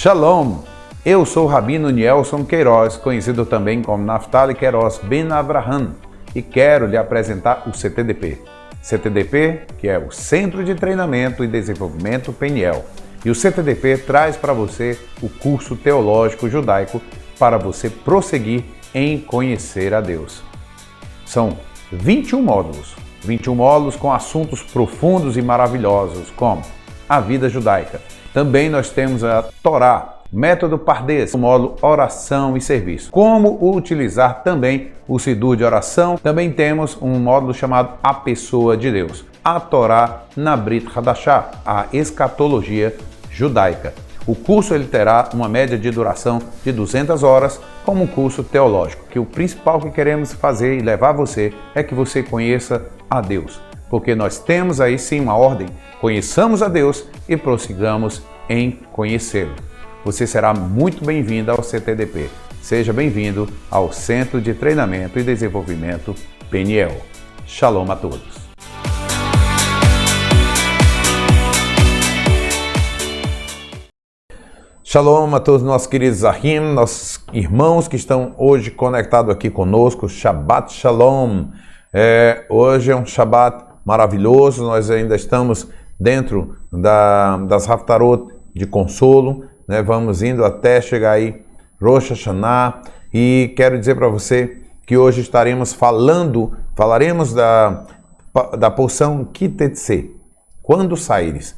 Shalom! Eu sou o Rabino Nielson Queiroz, conhecido também como Naftali Queiroz Ben Avraham, e quero lhe apresentar o CTDP. CTDP, que é o Centro de Treinamento e Desenvolvimento Peniel. E o CTDP traz para você o curso teológico judaico para você prosseguir em conhecer a Deus. São 21 módulos com assuntos profundos e maravilhosos, como a vida judaica. Também nós temos a Torá, método Pardes, o módulo oração e serviço. Como utilizar também o Sidur de oração. Também temos um módulo chamado A Pessoa de Deus, a Torá na Brit Hadashah, a escatologia judaica. O curso ele terá uma média de duração de 200 horas como um curso teológico, que o principal que queremos fazer e levar você é que você conheça a Deus, porque nós temos aí sim uma ordem: conheçamos a Deus e prossigamos em conhecê-lo. Você será muito bem-vindo ao CTDP. Seja bem-vindo ao Centro de Treinamento e Desenvolvimento Peniel. Shalom a todos. Shalom a todos nossos queridos Ahim, nossos irmãos que estão hoje conectados aqui conosco. Shabbat Shalom. Hoje é um Shabbat maravilhoso. Nós ainda estamos dentro das Haftarot de consolo, né? Vamos indo até chegar aí Rosh Hashanah, e quero dizer para você que hoje falaremos da porção Kitetse, quando saíres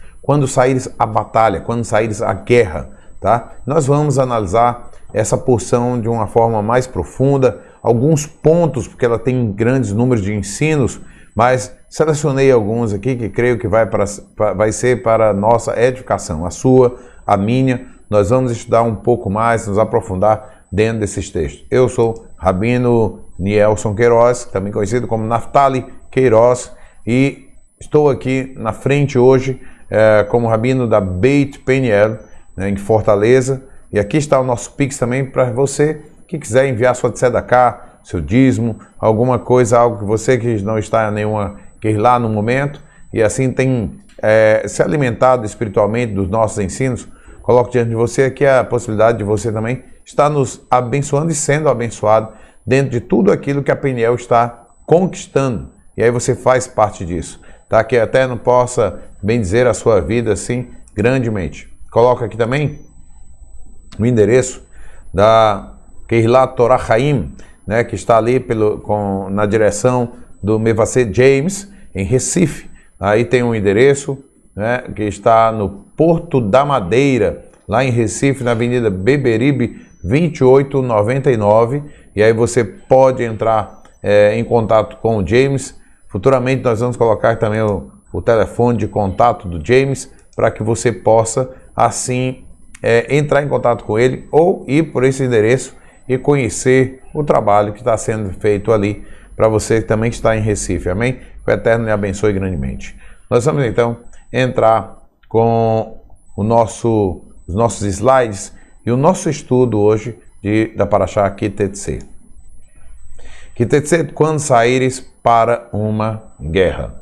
a batalha, quando saíres a guerra, tá? Nós vamos analisar essa porção de uma forma mais profunda, alguns pontos, porque ela tem grandes números de ensinos, mas selecionei alguns aqui que creio que vai ser para a nossa edificação, a sua, a minha. Nós vamos estudar um pouco mais, nos aprofundar dentro desses textos. Eu sou Rabino Nielson Queiroz, também conhecido como Naftali Queiroz, e estou aqui na frente hoje como Rabino da Beit Peniel, né, em Fortaleza. E aqui está o nosso Pix também para você que quiser enviar sua tzedakah, seu dízimo, alguma coisa, algo que você que não está em nenhuma lá no momento e assim tem se alimentado espiritualmente dos nossos ensinos. Coloco diante de você aqui a possibilidade de você também estar nos abençoando e sendo abençoado dentro de tudo aquilo que a Peniel está conquistando. E aí você faz parte disso, tá? Que até não possa bendizer a sua vida assim grandemente. Coloca aqui também o endereço da Keilat Torah Chaim, né? Que está ali na direção do Mevasset James, em Recife. Aí tem um endereço, né, que está no Porto da Madeira, lá em Recife, na Avenida Beberibe 2899, e aí você pode entrar em contato com o James. Futuramente nós vamos colocar também o telefone de contato do James, para que você possa assim entrar em contato com ele ou ir por esse endereço e conhecer o trabalho que está sendo feito ali, para você também que está em Recife. Amém? Que o Eterno lhe abençoe grandemente. Nós vamos então entrar com os nossos slides e o nosso estudo hoje da Parashá Kitetse. Kitetse, quando saíres para uma guerra.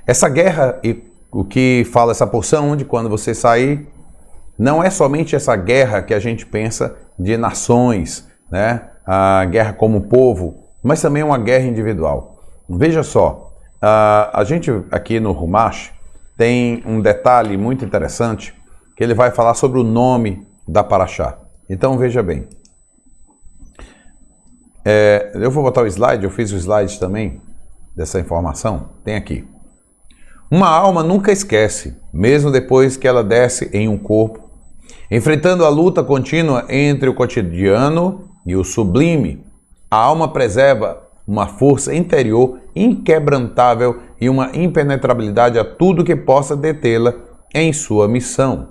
Essa guerra, e o que fala essa porção de quando você sair, não é somente essa guerra que a gente pensa de nações, né? A guerra como povo, mas também uma guerra individual. Veja só, a gente aqui no Humash tem um detalhe muito interessante, que ele vai falar sobre o nome da Parashá. Então veja bem, eu vou botar o slide, eu fiz o slide também dessa informação, tem aqui. Uma alma nunca esquece, mesmo depois que ela desce em um corpo, enfrentando a luta contínua entre o cotidiano e o sublime. A alma preserva uma força interior inquebrantável e uma impenetrabilidade a tudo que possa detê-la em sua missão.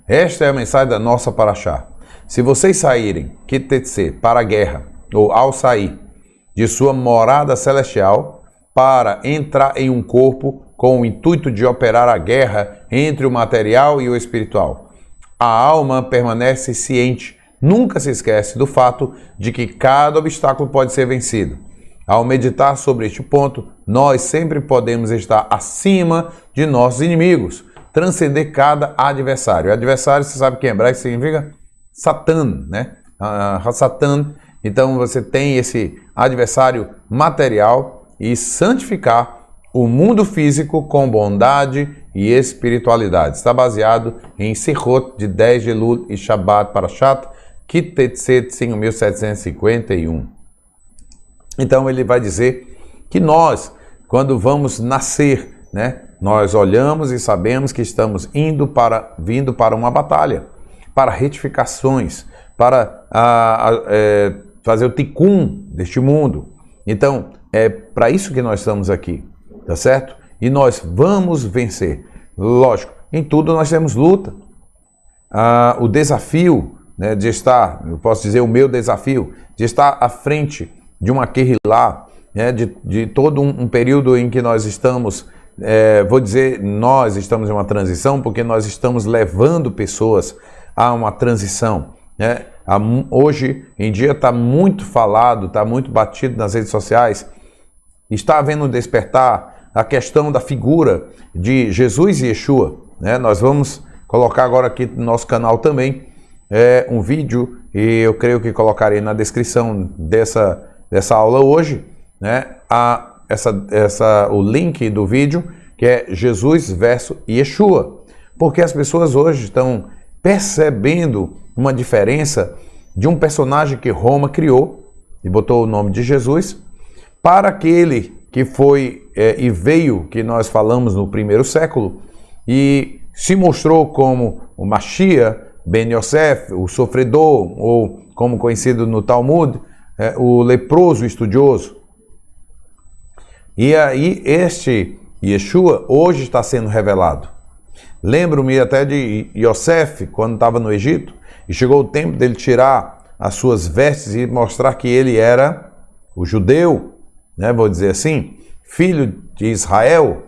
Esta é a mensagem da nossa Parashá. Se vocês saírem, Kitetse, para a guerra, ou ao sair de sua morada celestial, para entrar em um corpo com o intuito de operar a guerra entre o material e o espiritual, a alma permanece ciente, nunca se esquece do fato de que cada obstáculo pode ser vencido. Ao meditar sobre este ponto, nós sempre podemos estar acima de nossos inimigos, transcender cada adversário. Adversário, você sabe que em hebraico significa Satan, né? Satan. Então você tem esse adversário material e santificar o mundo físico com bondade e espiritualidade. Está baseado em Sihot de 10 de Elul e Shabbat Parashat Ki-Tetzet 5751. Então ele vai dizer que nós, quando vamos nascer, né, nós olhamos e sabemos que estamos vindo para uma batalha, para retificações, para fazer o tikkun deste mundo. Então, é para isso que nós estamos aqui, tá certo? E nós vamos vencer. Lógico, em tudo nós temos luta. O desafio, né, de estar, eu posso dizer o meu desafio, de estar à frente de uma Kehillah, né, de todo um período em que nós estamos, vou dizer, nós estamos em uma transição, porque nós estamos levando pessoas a uma transição, né? Hoje em dia está muito falado, está muito batido nas redes sociais, está havendo um despertar a questão da figura de Jesus e Yeshua, né? Nós vamos colocar agora aqui no nosso canal também um vídeo, e eu creio que colocarei na descrição dessa aula hoje, né? O link do vídeo, que é Jesus versus Yeshua, porque as pessoas hoje estão percebendo uma diferença de um personagem que Roma criou e botou o nome de Jesus para aquele que foi e veio, que nós falamos no primeiro século, e se mostrou como o Mashiach, Ben Yosef, o sofredor, ou como conhecido no Talmud, o leproso estudioso. E aí este Yeshua hoje está sendo revelado. Lembro-me até de Yosef, quando estava no Egito, e chegou o tempo dele tirar as suas vestes e mostrar que ele era o judeu, né, vou dizer assim, filho de Israel,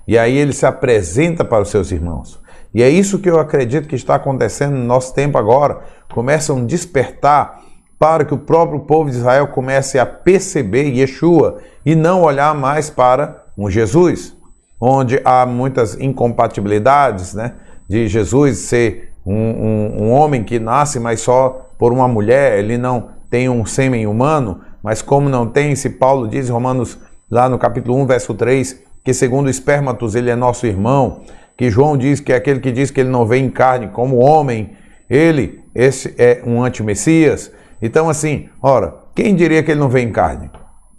e aí ele se apresenta para os seus irmãos. E é isso que eu acredito que está acontecendo no nosso tempo agora. Começa um despertar para que o próprio povo de Israel comece a perceber Yeshua e não olhar mais para um Jesus, onde há muitas incompatibilidades, né, de Jesus ser um homem que nasce, mas só por uma mulher, ele não tem um sêmen humano, mas como não tem, se Paulo diz em Romanos, lá no capítulo 1, verso 3, que segundo o espermatos ele é nosso irmão, que João diz que é aquele que diz que ele não vem em carne como homem, esse é um antimessias. Então assim, ora, quem diria que ele não vem em carne,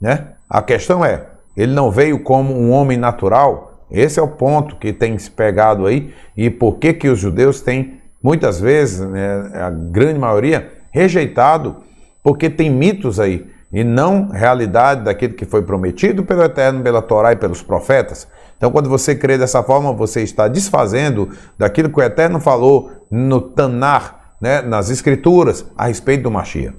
né? A questão é, ele não veio como um homem natural? Esse é o ponto que tem se pegado aí, e por que os judeus têm, muitas vezes, né, a grande maioria, rejeitado, porque tem mitos aí, e não realidade daquilo que foi prometido pelo Eterno, pela Torá e pelos profetas. Então, quando você crê dessa forma, você está desfazendo daquilo que o Eterno falou no Tanar, né, nas Escrituras, a respeito do Mashiach.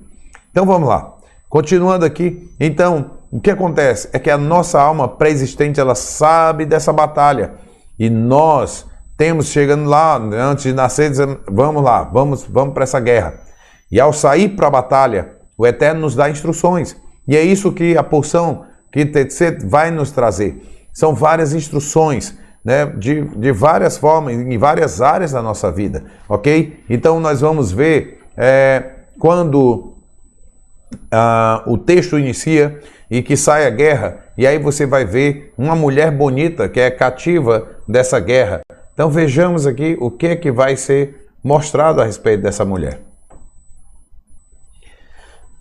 Então, vamos lá. Continuando aqui, então, o que acontece é que a nossa alma pré-existente, ela sabe dessa batalha. E nós temos, chegando lá, antes de nascer, dizendo, vamos lá, vamos para essa guerra. E ao sair para a batalha, o Eterno nos dá instruções. E é isso que a porção que Tetzet vai nos trazer. São várias instruções, né, de várias formas, em várias áreas da nossa vida, ok? Então nós vamos ver quando o texto inicia e que sai a guerra, e aí você vai ver uma mulher bonita que é cativa dessa guerra. Então vejamos aqui o que é que vai ser mostrado a respeito dessa mulher.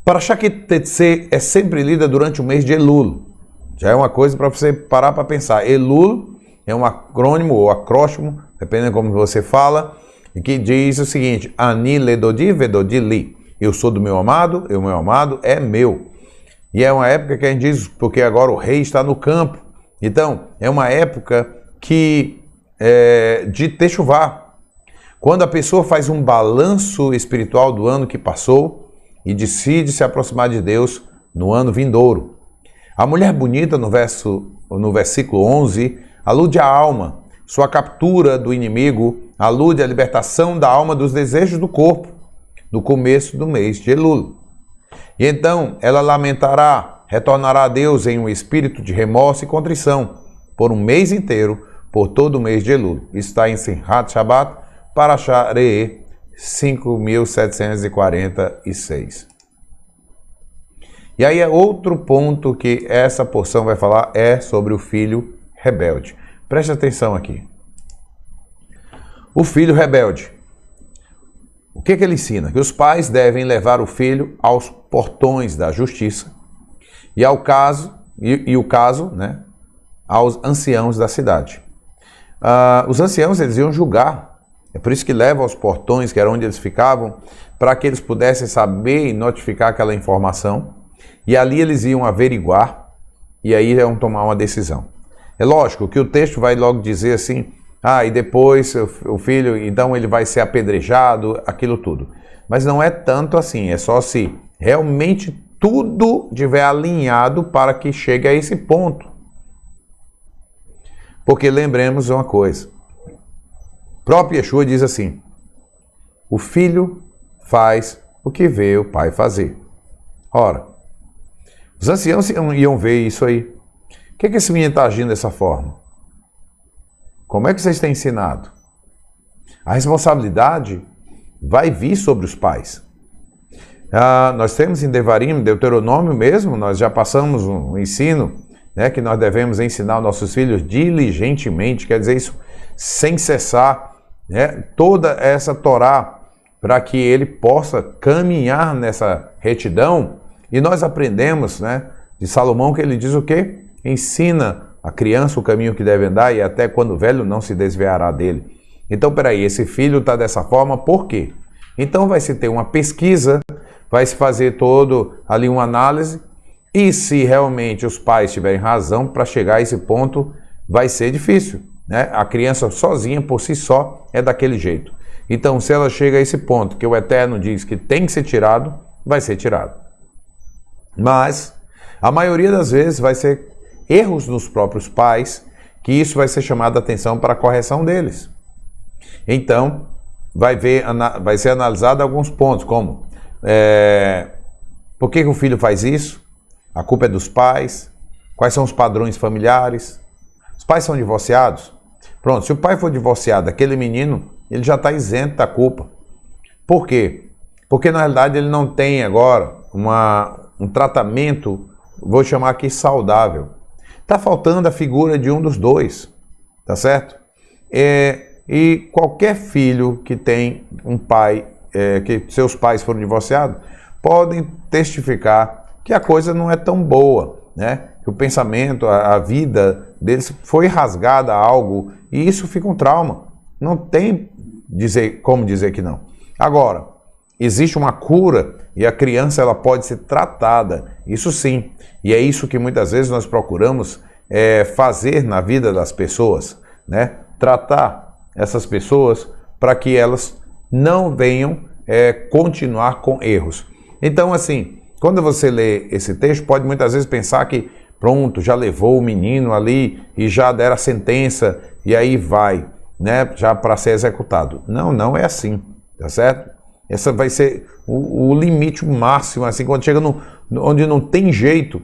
Parashat Ki-Tetzet é sempre lida durante o mês de Elul. Já é uma coisa para você parar para pensar. Elul é um acrônimo ou acróstimo, dependendo de como você fala, e que diz o seguinte: Ani ledodi vedodi li. Eu sou do meu amado, e o meu amado é meu. E é uma época que a gente diz, porque agora o rei está no campo. Então, é uma época que de techuvá. Quando a pessoa faz um balanço espiritual do ano que passou e decide se aproximar de Deus no ano vindouro. A mulher bonita, no versículo 11, alude à alma. Sua captura do inimigo alude à libertação da alma dos desejos do corpo, no começo do mês de Elul. E então ela lamentará, retornará a Deus em um espírito de remorso e contrição, por um mês inteiro, por todo o mês de Elul. Isso está em Simchat Shabbat, Parashá Re'eh 5.746. E aí é outro ponto que essa porção vai falar é sobre o filho rebelde. Preste atenção aqui. O filho rebelde. O que ele ensina? Que os pais devem levar o filho aos portões da justiça e o caso, né, aos anciãos da cidade. Os anciãos, eles iam julgar. É por isso que levam aos portões, que era onde eles ficavam, para que eles pudessem saber e notificar aquela informação. E ali eles iam averiguar e aí iam tomar uma decisão. É lógico que o texto vai logo dizer assim, e depois o filho, então ele vai ser apedrejado, aquilo tudo. Mas não é tanto assim, é só se realmente tudo estiver alinhado para que chegue a esse ponto. Porque lembremos uma coisa, o próprio Yeshua diz assim, o filho faz o que vê o pai fazer. Ora, os anciãos iam ver isso aí. Por que esse menino está agindo dessa forma? Como é que vocês têm ensinado? A responsabilidade vai vir sobre os pais. Nós temos em Devarim, Deuteronômio mesmo, nós já passamos um ensino, né, que nós devemos ensinar aos nossos filhos diligentemente, quer dizer isso sem cessar, né, toda essa Torá, para que ele possa caminhar nessa retidão. E nós aprendemos, né, de Salomão que ele diz o quê? Ensina a criança o caminho que deve andar e até quando velho não se desviará dele. Então, peraí, esse filho está dessa forma, por quê? Então vai se ter uma pesquisa, vai se fazer todo ali uma análise e se realmente os pais tiverem razão para chegar a esse ponto, vai ser difícil, né? A criança sozinha, por si só, é daquele jeito. Então, se ela chega a esse ponto que o Eterno diz que tem que ser tirado, vai ser tirado. Mas, a maioria das vezes vai ser erros dos próprios pais, que isso vai ser chamado a atenção para a correção deles. Então, vai ser analisado alguns pontos, como por que o filho faz isso? A culpa é dos pais? Quais são os padrões familiares? Os pais são divorciados? Pronto, se o pai for divorciado, aquele menino, ele já está isento da culpa. Por quê? Porque na realidade ele não tem agora um tratamento, vou chamar aqui saudável. Está faltando a figura de um dos dois, tá certo? E qualquer filho que tem um pai, que seus pais foram divorciados, podem testificar que a coisa não é tão boa, né? Que o pensamento, a vida deles foi rasgada a algo e isso fica um trauma. Não tem como dizer que não. Agora, existe uma cura e a criança ela pode ser tratada, isso sim. E é isso que muitas vezes nós procuramos fazer na vida das pessoas, né? Tratar essas pessoas para que elas não venham continuar com erros. Então, assim, quando você lê esse texto, pode muitas vezes pensar que pronto, já levou o menino ali e já deram a sentença e aí vai, né, já para ser executado. Não, não é assim, tá certo? Essa vai ser o limite máximo, assim, quando chega onde não tem jeito.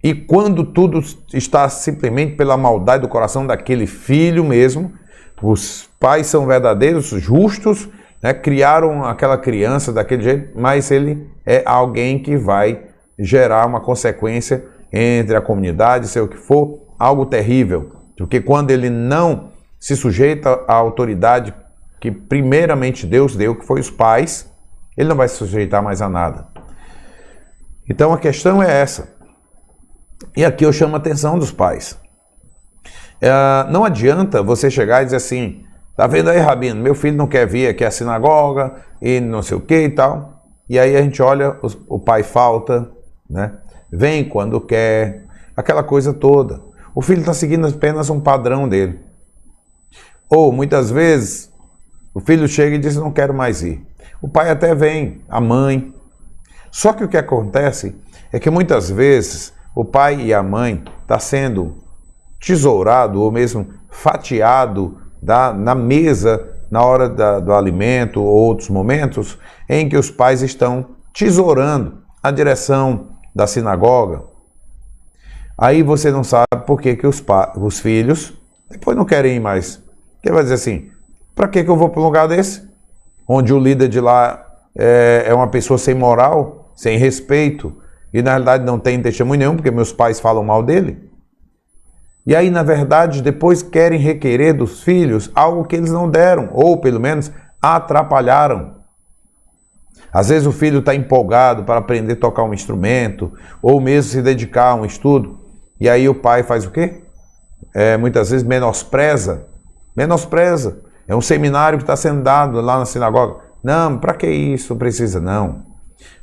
E quando tudo está simplesmente pela maldade do coração daquele filho mesmo, os pais são verdadeiros, justos, né, criaram aquela criança daquele jeito, mas ele é alguém que vai gerar uma consequência entre a comunidade, sei o que for, algo terrível. Porque quando ele não se sujeita à autoridade que primeiramente Deus deu, que foi os pais, ele não vai se sujeitar mais a nada. Então a questão é essa. E aqui eu chamo a atenção dos pais. Não adianta você chegar e dizer assim, tá vendo aí, Rabino, meu filho não quer vir aqui à sinagoga e não sei o que e tal. E aí a gente olha, o pai falta, né? Vem quando quer, aquela coisa toda. O filho está seguindo apenas um padrão dele. Ou muitas vezes o filho chega e diz, não quero mais ir. O pai até vem, a mãe. Só que o que acontece é que muitas vezes o pai e a mãe estão sendo tesourado ou mesmo fatiado na mesa na hora do alimento ou outros momentos em que os pais estão tesourando a direção da sinagoga. Aí você não sabe por que os filhos depois não querem ir mais. Ele vai dizer assim, para que eu vou para um lugar desse? Onde o líder de lá é uma pessoa sem moral, sem respeito, e na realidade não tem testemunho nenhum, porque meus pais falam mal dele. E aí, na verdade, depois querem requerer dos filhos algo que eles não deram, ou pelo menos atrapalharam. Às vezes o filho está empolgado para aprender a tocar um instrumento, ou mesmo se dedicar a um estudo, e aí o pai faz o quê? Muitas vezes menospreza. É um seminário que está sendo dado lá na sinagoga. Não, para que isso? Não precisa, não.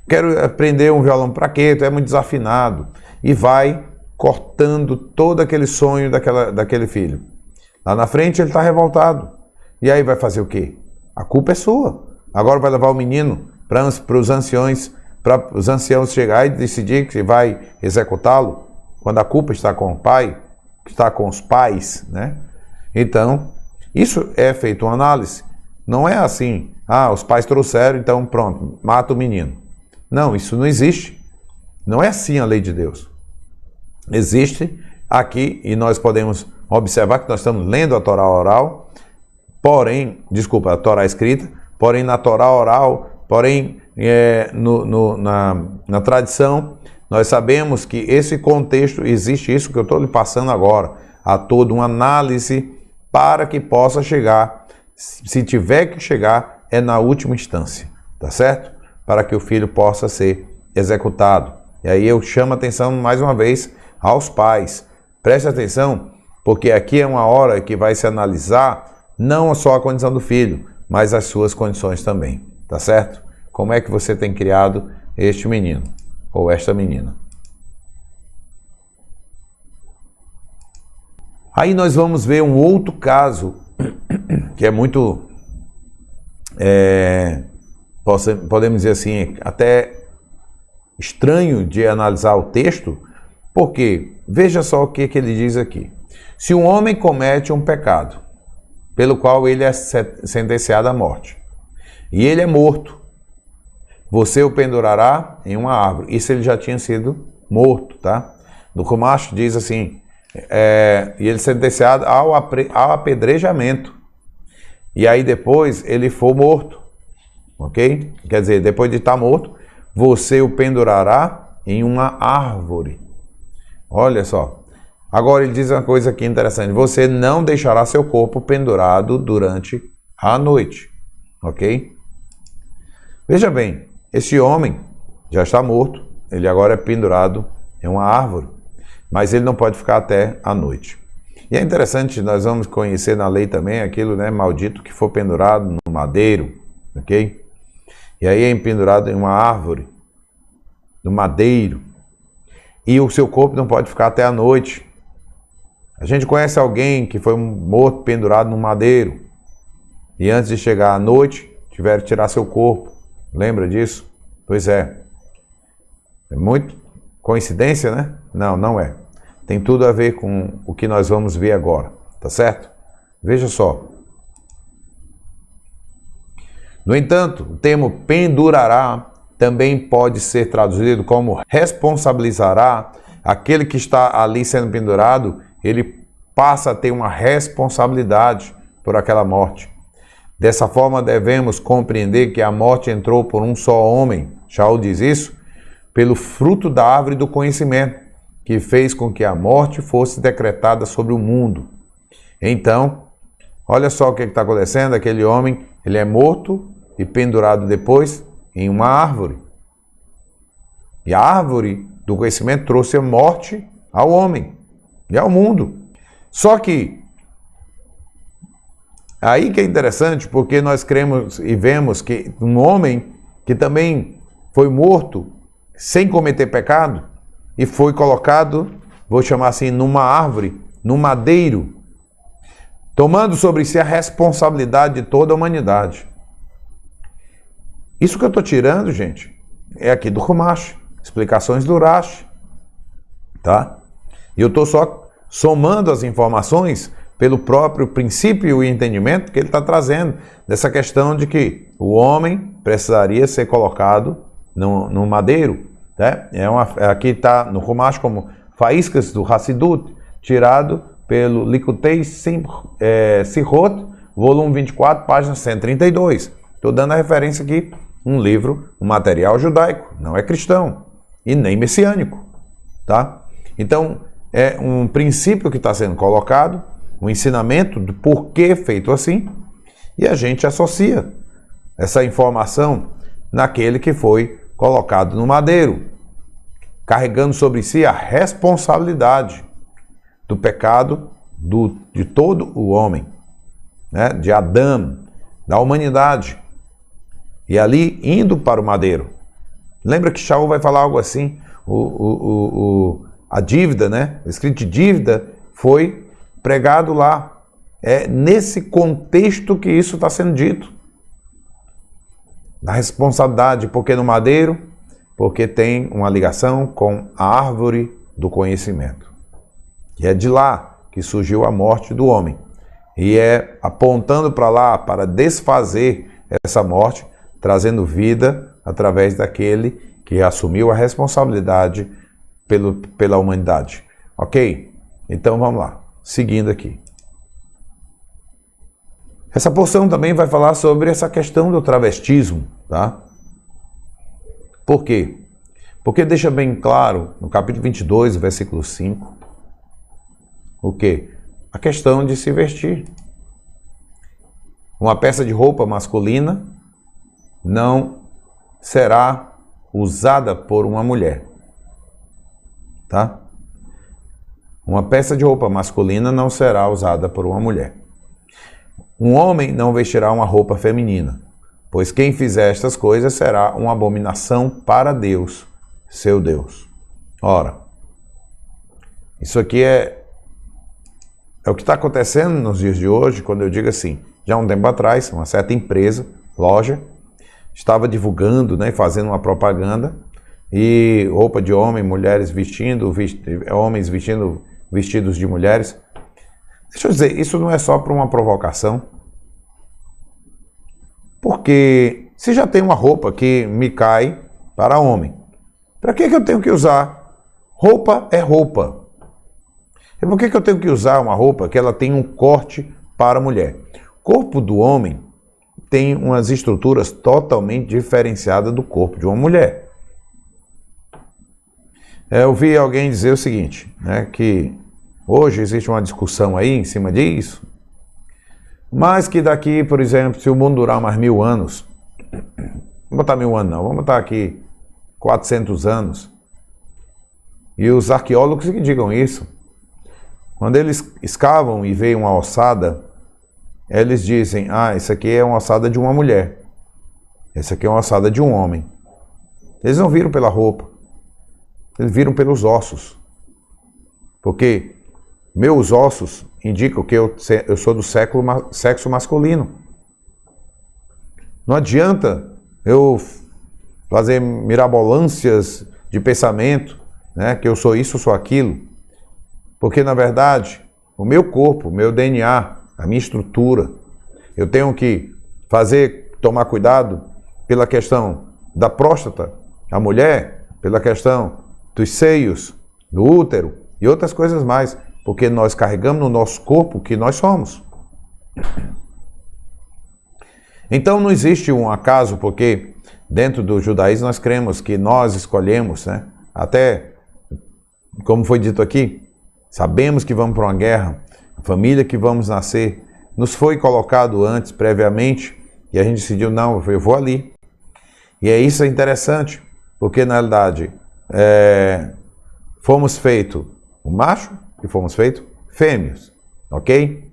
Quero aprender um violão, para quê? Tu é muito desafinado. E vai cortando todo aquele sonho daquele filho. Lá na frente ele está revoltado. E aí vai fazer o quê? A culpa é sua. Agora vai levar o menino para os anciãos chegar e decidir que vai executá-lo, quando a culpa está com o pai, está com os pais, né? Então, isso é feito uma análise. Não é assim, os pais trouxeram, então pronto, mata o menino. Não, isso não existe. Não é assim a lei de Deus. Existe aqui, e nós podemos observar que nós estamos lendo a Torá oral, a Torá escrita, porém na Torá oral, porém na tradição, nós sabemos que esse contexto, existe isso que eu estou lhe passando agora, há toda uma análise para que possa chegar, se tiver que chegar, é na última instância, tá certo? Para que o filho possa ser executado. E aí eu chamo a atenção mais uma vez aos pais. Preste atenção, porque aqui é uma hora que vai se analisar não só a condição do filho, mas as suas condições também, tá certo? Como é que você tem criado este menino ou esta menina? Aí nós vamos ver um outro caso que é muito, podemos dizer assim, até estranho de analisar o texto, porque veja só o que ele diz aqui. Se um homem comete um pecado, pelo qual ele é sentenciado à morte, e ele é morto, você o pendurará em uma árvore. Isso ele já tinha sido morto, tá? No Chumash diz assim, e ele sentenciado ao apedrejamento. E aí depois ele for morto, ok? Quer dizer, depois de estar morto, você o pendurará em uma árvore. Olha só. Agora ele diz uma coisa aqui interessante. Você não deixará seu corpo pendurado durante a noite, ok? Veja bem, esse homem já está morto, ele agora é pendurado em uma árvore, mas ele não pode ficar até a noite. E é interessante, nós vamos conhecer na lei também aquilo, né, maldito que for pendurado no madeiro, ok? E aí é pendurado em uma árvore, no madeiro, e o seu corpo não pode ficar até a noite. A gente conhece alguém que foi morto pendurado no madeiro, e antes de chegar à noite, tiveram que tirar seu corpo. Lembra disso? Pois é. É muito coincidência, né? Não, não é. Tem tudo a ver com o que nós vamos ver agora, tá certo? Veja só. No entanto, o termo pendurará também pode ser traduzido como responsabilizará. Aquele que está ali sendo pendurado, ele passa a ter uma responsabilidade por aquela morte. Dessa forma, devemos compreender que a morte entrou por um só homem, Shaul diz isso, pelo fruto da árvore do conhecimento, que fez com que a morte fosse decretada sobre o mundo. Então, olha só o que está acontecendo, aquele homem, ele é morto e pendurado depois em uma árvore. E a árvore do conhecimento trouxe a morte ao homem e ao mundo. Só que, aí que é interessante, porque nós cremos e vemos que um homem que também foi morto sem cometer pecado e foi colocado, vou chamar assim, numa árvore, num madeiro, tomando sobre si a responsabilidade de toda a humanidade. Isso que eu estou tirando, gente, é aqui do Chumash, explicações do Rashi, tá? E eu estou só somando as informações pelo próprio princípio e entendimento que ele está trazendo, dessa questão de que o homem precisaria ser colocado no madeiro. Né? Aqui está no Chumash como faíscas do Hassidut, tirado pelo Likutei Sihot, volume 24, página 132. Estou dando a referência aqui, um livro, um material judaico, não é cristão e nem messiânico, tá? Então, é um princípio que está sendo colocado, um ensinamento do porquê feito assim, e a gente associa essa informação naquele que foi colocado no madeiro, carregando sobre si a responsabilidade do pecado de todo o homem, né? De Adão, da humanidade, e ali indo para o madeiro. Lembra que Shaul vai falar algo assim, a dívida, né? O escrito de dívida foi pregado lá. É nesse contexto que isso está sendo dito. Da responsabilidade, porque no madeiro, porque tem uma ligação com a árvore do conhecimento. E é de lá que surgiu a morte do homem. E é apontando para lá, para desfazer essa morte, trazendo vida através daquele que assumiu a responsabilidade pela humanidade. Ok? Então vamos lá, seguindo aqui. Essa porção também vai falar sobre essa questão do travestismo, tá? Por quê? Porque deixa bem claro, no capítulo 22, versículo 5, o quê? A questão de se vestir. Uma peça de roupa masculina não será usada por uma mulher, tá? Uma peça de roupa masculina não será usada por uma mulher. Um homem não vestirá uma roupa feminina, pois quem fizer estas coisas será uma abominação para Deus, seu Deus. Ora, isso aqui é o que está acontecendo nos dias de hoje, quando eu digo assim, já há um tempo atrás, uma certa empresa, loja, estava divulgando, né, fazendo uma propaganda, e roupa de homem, mulheres vestindo, homens vestindo vestidos de mulheres. Deixa eu dizer, isso não é só para uma provocação, porque se já tem uma roupa que me cai para homem, para que eu tenho que usar? Roupa é roupa. E por que eu tenho que usar uma roupa que ela tem um corte para a mulher? O corpo do homem tem umas estruturas totalmente diferenciadas do corpo de uma mulher. Eu vi alguém dizer o seguinte, né, que hoje existe uma discussão aí em cima disso, mas que daqui, por exemplo, se o mundo durar mais 1000 anos, não vou botar 1000 anos não, vamos botar aqui 400 anos, e os arqueólogos que digam isso, quando eles escavam e veem uma ossada, eles dizem, isso aqui é uma ossada de uma mulher, essa aqui é uma ossada de um homem. Eles não viram pela roupa, eles viram pelos ossos, porque meus ossos indicam que eu sou do sexo masculino. Não adianta eu fazer mirabolâncias de pensamento, né, que eu sou isso, sou aquilo, porque na verdade o meu corpo, o meu DNA, a minha estrutura, eu tenho que tomar cuidado pela questão da próstata, a mulher, pela questão dos seios, do útero e outras coisas mais, porque nós carregamos no nosso corpo o que nós somos. Então não existe um acaso, porque dentro do judaísmo nós cremos que nós escolhemos, né? Até, como foi dito aqui, sabemos que vamos para uma guerra, a família que vamos nascer, nos foi colocado antes, previamente, e a gente decidiu, não, eu vou ali. E isso é interessante, porque na realidade fomos feitos o macho e fomos feitos fêmeas, ok?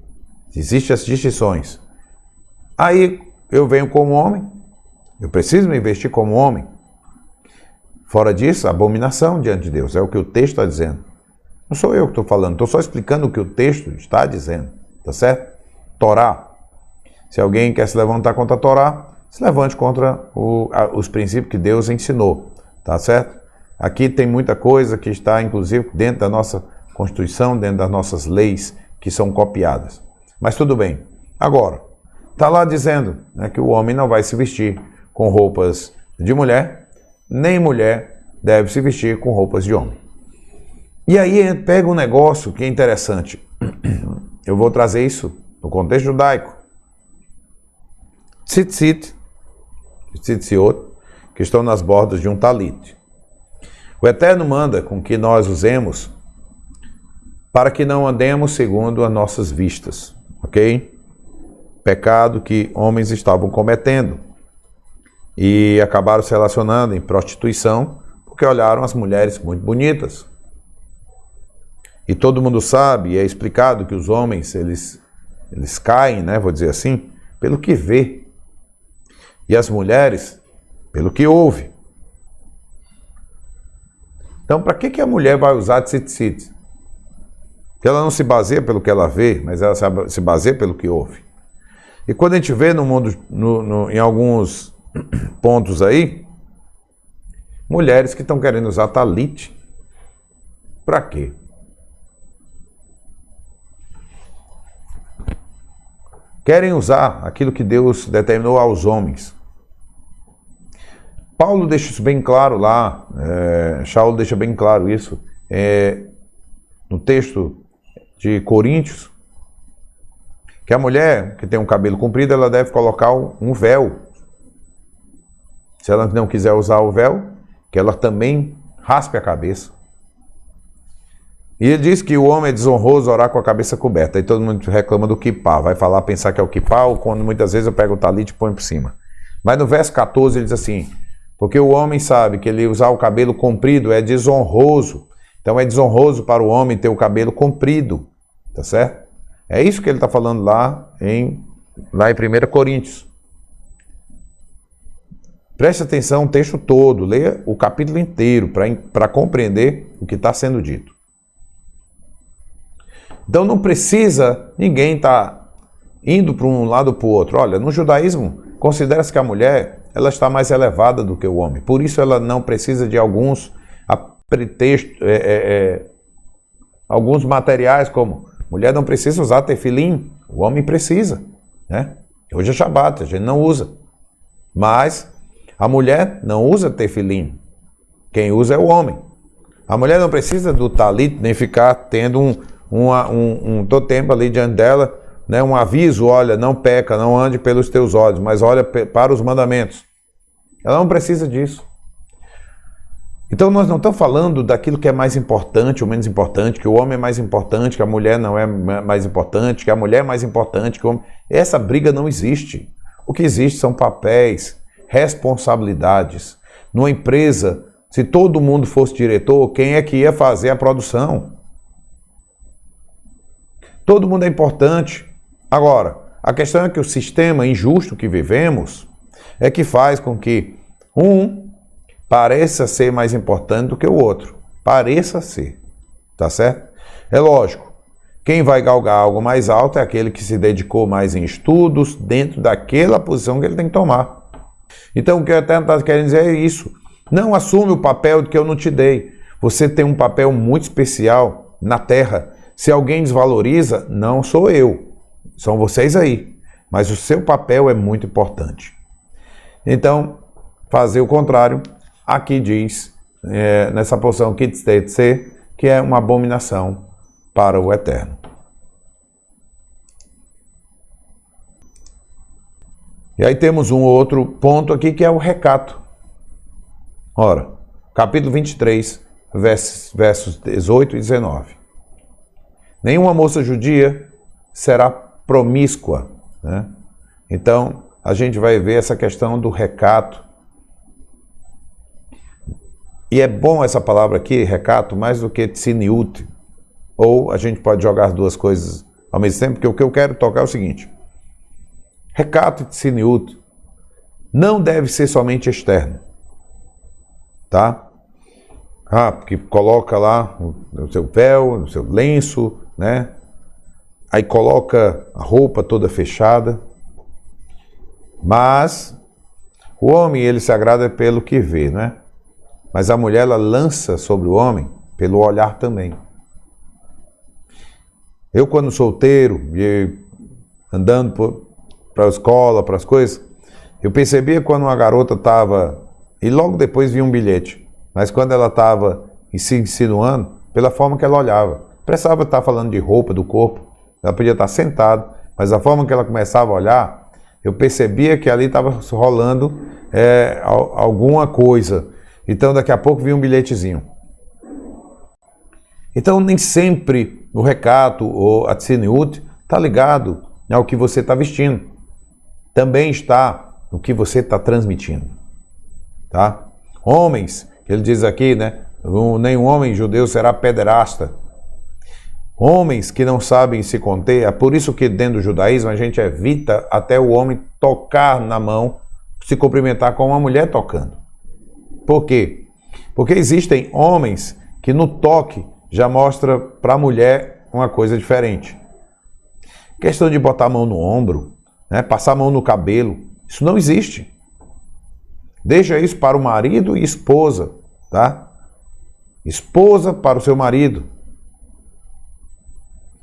Existem as distinções. Aí eu venho como homem, eu preciso me vestir como homem. Fora disso, abominação diante de Deus, é o que o texto está dizendo. Não sou eu que estou falando, estou só explicando o que o texto está dizendo, tá certo? Torá. Se alguém quer se levantar contra a Torá, se levante contra os princípios que Deus ensinou, tá certo? Aqui tem muita coisa que está, inclusive, dentro da nossa Constituição, dentro das nossas leis, que são copiadas. Mas tudo bem. Agora, está lá dizendo, né, que o homem não vai se vestir com roupas de mulher, nem mulher deve se vestir com roupas de homem. E aí pega um negócio que é interessante. eu vou trazer isso no contexto judaico. Tzitzit, tzitziot, que estão nas bordas de um talit. O Eterno manda com que nós usemos para que não andemos segundo as nossas vistas, ok? Pecado que homens estavam cometendo e acabaram se relacionando em prostituição porque olharam as mulheres muito bonitas. E todo mundo sabe, e é explicado que os homens, eles caem, né, vou dizer assim, pelo que vê. E as mulheres, pelo que ouve. Então, para que a mulher vai usar tzitzit? Porque ela não se baseia pelo que ela vê, mas ela se baseia pelo que ouve. E quando a gente vê no mundo, em alguns pontos aí, mulheres que estão querendo usar talit, para quê? Querem usar aquilo que Deus determinou aos homens. Paulo deixa isso bem claro lá, Saulo deixa bem claro isso no texto de Coríntios, que a mulher que tem um cabelo comprido, ela deve colocar um véu. Se ela não quiser usar o véu, que ela também raspe a cabeça. E ele diz que o homem é desonroso orar com a cabeça coberta. Aí todo mundo reclama do kippá, vai falar, pensar que é o kippá, ou quando muitas vezes eu pego o talit e põe por cima. Mas no verso 14 ele diz assim, porque o homem sabe que ele usar o cabelo comprido é desonroso. Então é desonroso para o homem ter o cabelo comprido, tá certo? É isso que ele está falando lá em 1 Coríntios. Preste atenção no texto todo, leia o capítulo inteiro para compreender o que está sendo dito. Então não precisa ninguém estar indo para um lado ou para o outro. Olha, no judaísmo, considera-se que a mulher ela está mais elevada do que o homem. Por isso ela não precisa de alguns alguns materiais, como mulher não precisa usar tefilim, o homem precisa, né? Hoje é Shabat, a gente não usa. Mas a mulher não usa tefilim. Quem usa é o homem. A mulher não precisa do talit, nem ficar tendo todo tempo ali diante dela, né, um aviso, olha, não peca, não ande pelos teus olhos, mas olha para os mandamentos. Ela não precisa disso. Então nós não estamos falando daquilo que é mais importante ou menos importante, que o homem é mais importante, que a mulher não é mais importante, que a mulher é mais importante que o homem. Essa briga não existe. O que existe são papéis, responsabilidades. Numa empresa, se todo mundo fosse diretor, quem é que ia fazer a produção? Todo mundo é importante. Agora, a questão é que o sistema injusto que vivemos é que faz com que um pareça ser mais importante do que o outro. Pareça ser. Tá certo? É lógico. Quem vai galgar algo mais alto é aquele que se dedicou mais em estudos dentro daquela posição que ele tem que tomar. Então, o que eu até estou querendo dizer é isso. Não assume o papel que eu não te dei. Você tem um papel muito especial na Terra. Se alguém desvaloriza, não sou eu. São vocês aí. Mas o seu papel é muito importante. Então, fazer o contrário, aqui diz, nessa porção Kitztetse, que é uma abominação para o Eterno. E aí temos um outro ponto aqui que é o recato. Ora, capítulo 23, versos 18 e 19. Nenhuma moça judia será promíscua, né? Então, a gente vai ver essa questão do recato. E é bom essa palavra aqui, recato, mais do que tsiniut. Ou a gente pode jogar as duas coisas ao mesmo tempo, porque o que eu quero tocar é o seguinte. Recato e tsiniut não deve ser somente externo. Tá? Porque coloca lá o seu véu, o seu lenço, né? Aí coloca a roupa toda fechada. Mas o homem, ele se agrada pelo que vê, né? Mas a mulher, ela lança sobre o homem pelo olhar também. Eu, quando solteiro, andando para a escola, para as coisas, eu percebia quando uma garota estava... E logo depois vinha um bilhete. Mas quando ela estava se insinuando, pela forma que ela olhava. precisava estar falando de roupa, do corpo, ela podia estar sentada, mas a forma que ela começava a olhar, eu percebia que ali estava rolando alguma coisa. Então daqui a pouco vinha um bilhetezinho. Então nem sempre o recato ou a tseniut está ligado ao que você está vestindo. Também está no que você está transmitindo. Tá? Homens, ele diz aqui, né? Nenhum homem judeu será pederasta. Homens que não sabem se conter, é por isso que dentro do judaísmo a gente evita até o homem tocar na mão, se cumprimentar com uma mulher tocando. Por quê? Porque existem homens que no toque já mostra para a mulher uma coisa diferente. Questão de botar a mão no ombro, né, passar a mão no cabelo, isso não existe. Deixa isso para o marido e esposa, tá? Esposa para o seu marido.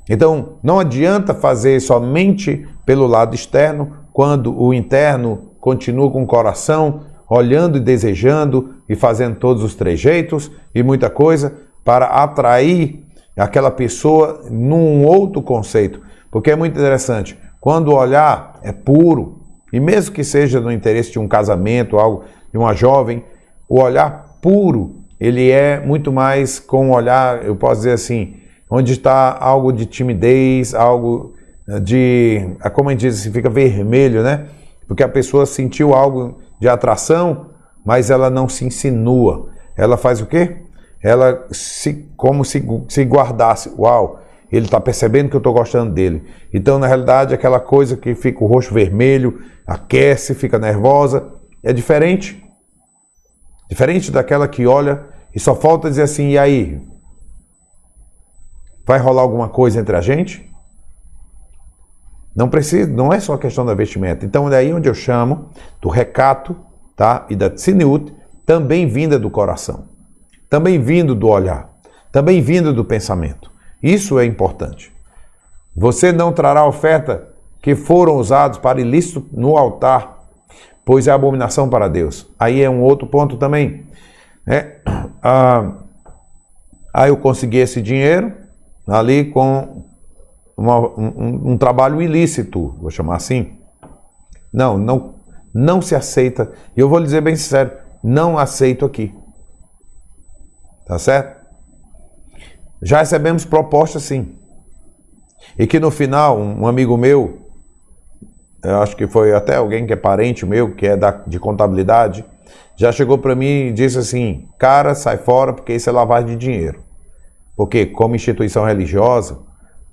Então, não adianta fazer somente pelo lado externo, quando o interno continua com o coração olhando e desejando e fazendo todos os trejeitos e muita coisa para atrair aquela pessoa num outro conceito. Porque é muito interessante, quando o olhar é puro, e mesmo que seja no interesse de um casamento, algo de uma jovem, o olhar puro, ele é muito mais com um olhar, eu posso dizer assim, onde está algo de timidez, algo de, como a gente diz, fica vermelho, né? Porque a pessoa sentiu algo de atração, mas ela não se insinua. Ela faz o quê? Ela como se guardasse. Uau, ele está percebendo que eu estou gostando dele. Então, na realidade, aquela coisa que fica o rosto vermelho, aquece, fica nervosa, é diferente. Diferente daquela que olha e só falta dizer assim, e aí? Vai rolar alguma coisa entre a gente? Não precisa, não é só a questão da vestimenta. Então, é daí onde eu chamo do recato, tá? E da tseniut, também vinda do coração, também vindo do olhar, também vindo do pensamento. Isso é importante. Você não trará oferta que foram usados para ilícito no altar, pois é abominação para Deus. Aí é um outro ponto também. Aí eu consegui esse dinheiro ali com um trabalho ilícito, vou chamar assim. Não se aceita. E eu vou lhe dizer bem sincero, não aceito aqui. Tá certo? Já recebemos propostas sim. E que no final, um amigo meu, eu acho que foi até alguém que é parente meu, que é de contabilidade, já chegou para mim e disse assim, cara, sai fora porque isso é lavagem de dinheiro. Porque como instituição religiosa,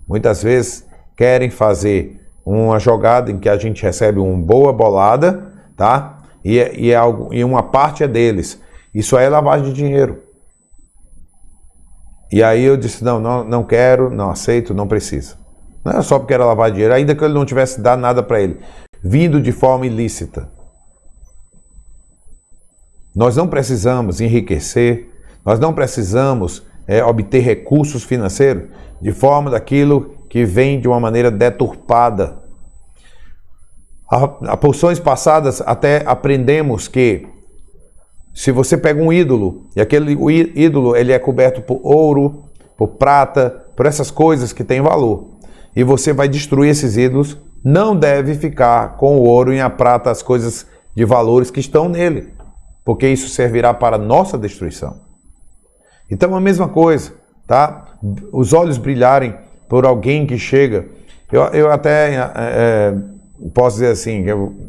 muitas vezes querem fazer uma jogada em que a gente recebe uma boa bolada, tá? E uma parte é deles. Isso aí é lavagem de dinheiro. E aí eu disse, não quero, não aceito, não preciso. Não é só porque era lavar dinheiro, ainda que ele não tivesse dado nada para ele, vindo de forma ilícita. Nós não precisamos enriquecer, nós não precisamos obter recursos financeiros de forma daquilo que vem de uma maneira deturpada. A porções passadas até aprendemos que se você pega um ídolo, e aquele ídolo ele é coberto por ouro, por prata, por essas coisas que têm valor, e você vai destruir esses ídolos, não deve ficar com o ouro e a prata, as coisas de valores que estão nele, porque isso servirá para a nossa destruição. Então a mesma coisa, tá? Os olhos brilharem por alguém que chega, eu até posso dizer assim,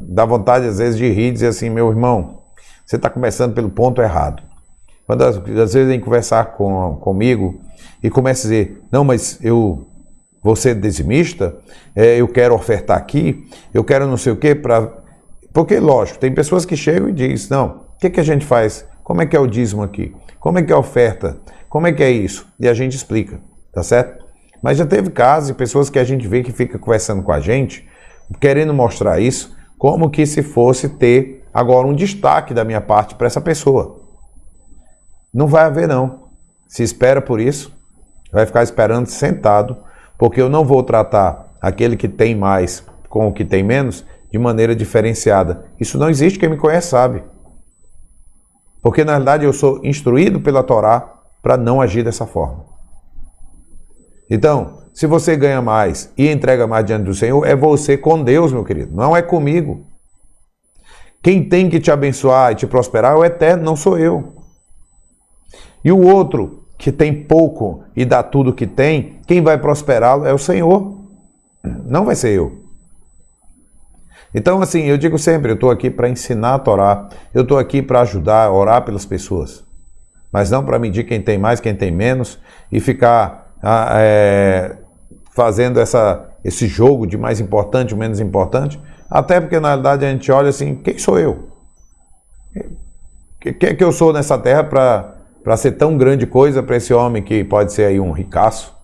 dá vontade às vezes de rir e dizer assim, meu irmão, você está começando pelo ponto errado. Quando às vezes vem conversar comigo e começa a dizer, não, mas eu vou ser dizimista, eu quero ofertar aqui, eu quero não sei o quê, porque lógico, tem pessoas que chegam e dizem, não, o que a gente faz? Como é que é o dízimo aqui? Como é que é a oferta? Como é que é isso? E a gente explica, tá certo? Mas já teve casos de pessoas que a gente vê que fica conversando com a gente, querendo mostrar isso, como que se fosse ter agora um destaque da minha parte para essa pessoa. Não vai haver não. Se espera por isso, vai ficar esperando sentado, porque eu não vou tratar aquele que tem mais com o que tem menos de maneira diferenciada. Isso não existe, quem me conhece sabe. Porque na realidade eu sou instruído pela Torá para não agir dessa forma. Então, se você ganha mais e entrega mais diante do Senhor, é você com Deus, meu querido, não é comigo. Quem tem que te abençoar e te prosperar é o Eterno, não sou eu. E o outro, que tem pouco e dá tudo que tem, quem vai prosperá-lo é o Senhor, não vai ser eu. Então, assim, eu digo sempre, eu estou aqui para ensinar a Torá, eu estou aqui para ajudar, orar pelas pessoas, mas não para medir quem tem mais, quem tem menos, e ficar fazendo esse jogo de mais importante ou menos importante, até porque na realidade a gente olha assim, quem sou eu? O que eu sou nessa terra para ser tão grande coisa para esse homem que pode ser aí um ricaço?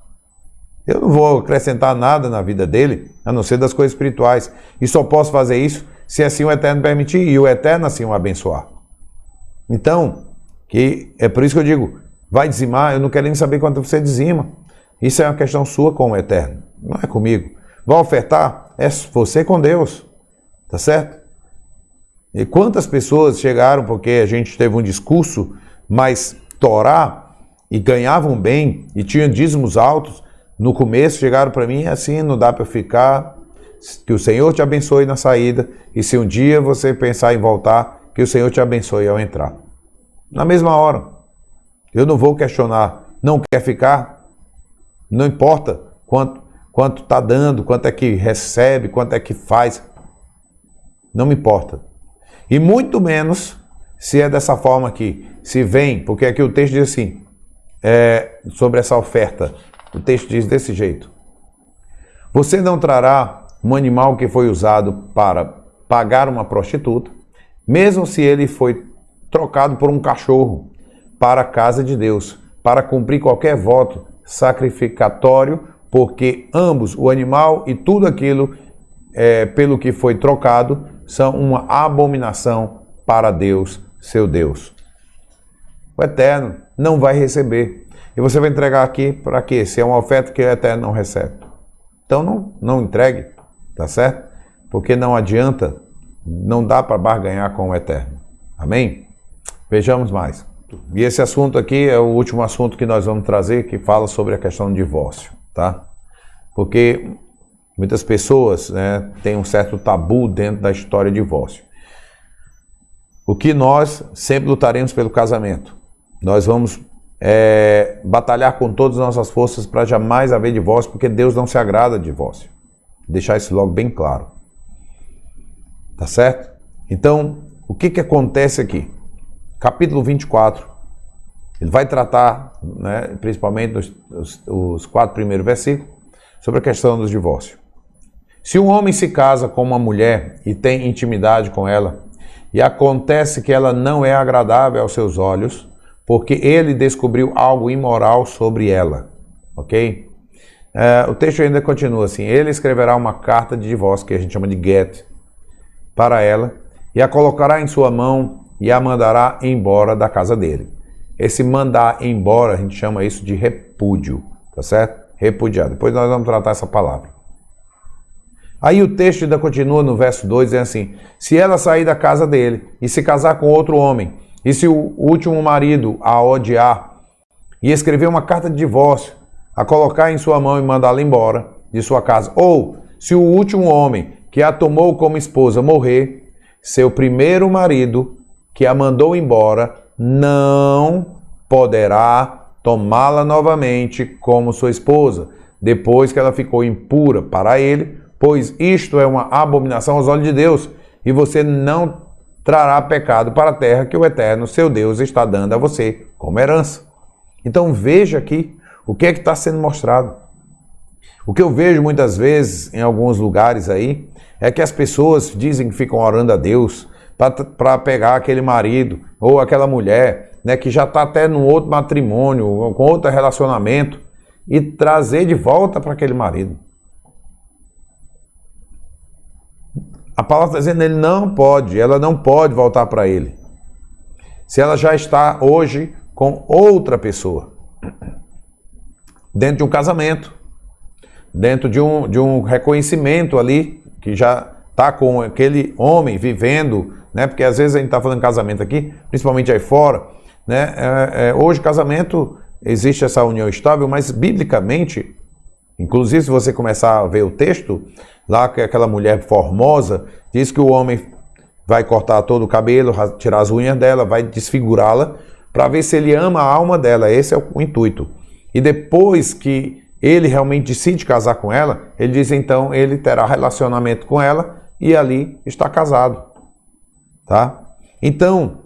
Eu não vou acrescentar nada na vida dele, a não ser das coisas espirituais. E só posso fazer isso se assim o Eterno permitir e o Eterno assim o abençoar. Então, é por isso que eu digo, vai dizimar, eu não quero nem saber quanto você dizima. Isso é uma questão sua com o Eterno, não é comigo. Vai ofertar? É você com Deus, tá certo? E quantas pessoas chegaram porque a gente teve um discurso mais Torá e ganhavam bem e tinham dízimos altos, no começo chegaram para mim assim, não dá para ficar, que o Senhor te abençoe na saída, e se um dia você pensar em voltar, que o Senhor te abençoe ao entrar. Na mesma hora. Eu não vou questionar, não quer ficar? Não importa quanto está dando, quanto é que recebe, quanto é que faz. Não me importa. E muito menos se é dessa forma aqui. Se vem, porque aqui o texto diz assim, sobre essa oferta. O texto diz desse jeito. Você não trará um animal que foi usado para pagar uma prostituta, mesmo se ele foi trocado por um cachorro, para a casa de Deus, para cumprir qualquer voto sacrificatório, porque ambos, o animal e tudo aquilo pelo que foi trocado, são uma abominação para Deus, seu Deus. O Eterno não vai receber. E você vai entregar aqui para quê? Se é uma oferta que o Eterno não recebe. Então não entregue, tá certo? Porque não adianta, não dá para barganhar com o Eterno. Amém? Vejamos mais. E esse assunto aqui é o último assunto que nós vamos trazer, que fala sobre a questão do divórcio, tá? Porque muitas pessoas, né, têm um certo tabu dentro da história de divórcio. O que nós sempre lutaremos pelo casamento. Nós vamos batalhar com todas as nossas forças para jamais haver divórcio, porque Deus não se agrada de divórcio. Deixar isso logo bem claro. Tá certo? Então, o que acontece aqui? Capítulo 24, ele vai tratar, né, principalmente os 4 primeiros versículos, sobre a questão dos divórcios. Se um homem se casa com uma mulher e tem intimidade com ela, e acontece que ela não é agradável aos seus olhos, porque ele descobriu algo imoral sobre ela, ok? O texto ainda continua assim, ele escreverá uma carta de divórcio, que a gente chama de get, para ela, e a colocará em sua mão e a mandará embora da casa dele. Esse mandar embora, a gente chama isso de repúdio, tá certo? Repudiar. Depois nós vamos tratar essa palavra. Aí o texto ainda continua no verso 2, dizendo assim, se ela sair da casa dele e se casar com outro homem, e se o último marido a odiar, e escrever uma carta de divórcio, a colocar em sua mão e mandá-la embora de sua casa, ou se o último homem que a tomou como esposa morrer, seu primeiro marido que a mandou embora não poderá tomá-la novamente como sua esposa, depois que ela ficou impura para ele, pois isto é uma abominação aos olhos de Deus, e você não trará pecado para a terra que o Eterno, seu Deus, está dando a você como herança. Então veja aqui o que é que está sendo mostrado. O que eu vejo muitas vezes em alguns lugares aí, é que as pessoas dizem que ficam orando a Deus para pegar aquele marido ou aquela mulher, né, que já está até num outro matrimônio, ou com outro relacionamento, e trazer de volta para aquele marido. A palavra está dizendo que ela não pode voltar para ele. Se ela já está hoje com outra pessoa, dentro de um casamento, dentro de um reconhecimento ali, que já está com aquele homem vivendo, né? Porque às vezes a gente está falando de casamento aqui, principalmente aí fora, né? Hoje casamento, existe essa união estável, mas biblicamente Inclusive, se você começar a ver o texto, lá que aquela mulher formosa diz que o homem vai cortar todo o cabelo, tirar as unhas dela, vai desfigurá-la, para ver se ele ama a alma dela. Esse é o intuito. E depois que ele realmente decide casar com ela, ele diz então, ele terá relacionamento com ela e ali está casado. Tá? Então,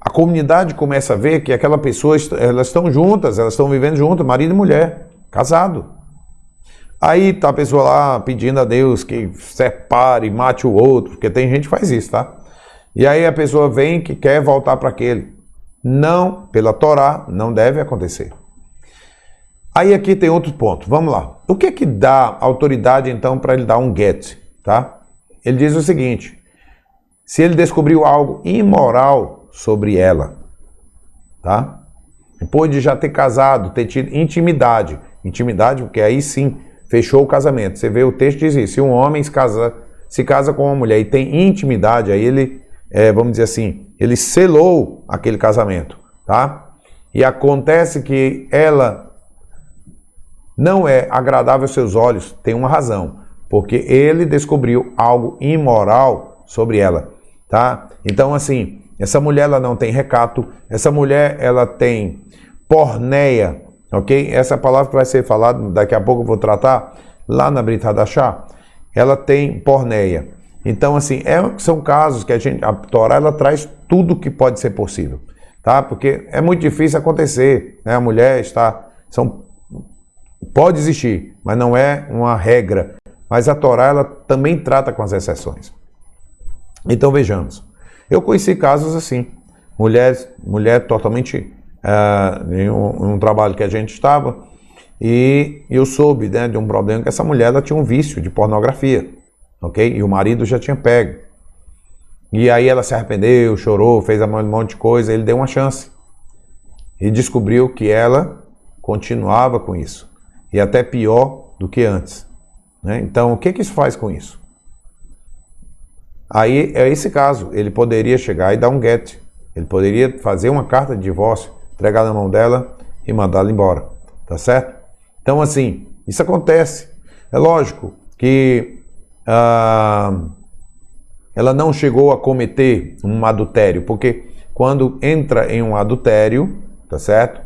a comunidade começa a ver que aquela pessoa, elas estão juntas, elas estão vivendo juntas, marido e mulher, casado. Aí tá a pessoa lá pedindo a Deus que separe, mate o outro, porque tem gente que faz isso, tá? E aí a pessoa vem que quer voltar para aquele. Não, pela Torá, não deve acontecer. Aí aqui tem outro ponto, vamos lá. O que é que dá autoridade então para ele dar um get, tá? Ele diz o seguinte: se ele descobriu algo imoral sobre ela, tá? Depois de já ter casado, ter tido intimidade, porque aí sim fechou o casamento. Você vê o texto diz isso: se um homem se casa com uma mulher e tem intimidade, aí ele, vamos dizer assim, ele selou aquele casamento, tá? E acontece que ela não é agradável aos seus olhos, tem uma razão, porque ele descobriu algo imoral sobre ela, tá? Então, assim, essa mulher ela não tem recato, essa mulher ela tem porneia, ok? Essa palavra que vai ser falada, daqui a pouco eu vou tratar, lá na Brit Hadashah, ela tem porneia. Então, assim, são casos que a Torá ela traz tudo que pode ser possível, tá? Porque é muito difícil acontecer, né? A mulher pode existir, mas não é uma regra. Mas a Torá ela também trata com as exceções. Então vejamos. Eu conheci casos assim, mulher totalmente em um trabalho que a gente estava, e eu soube, né, de um problema que essa mulher ela tinha um vício de pornografia, ok? E o marido já tinha pego. E aí ela se arrependeu, chorou, fez um monte de coisa, ele deu uma chance. E descobriu que ela continuava com isso. E até pior do que antes, né? Então, o que isso faz com isso? Aí, é esse caso, ele poderia chegar e dar um get. Ele poderia fazer uma carta de divórcio, entregar na mão dela e mandá-la embora, tá certo? Então, assim, isso acontece. É lógico que ela não chegou a cometer um adultério, porque quando entra em um adultério, tá certo?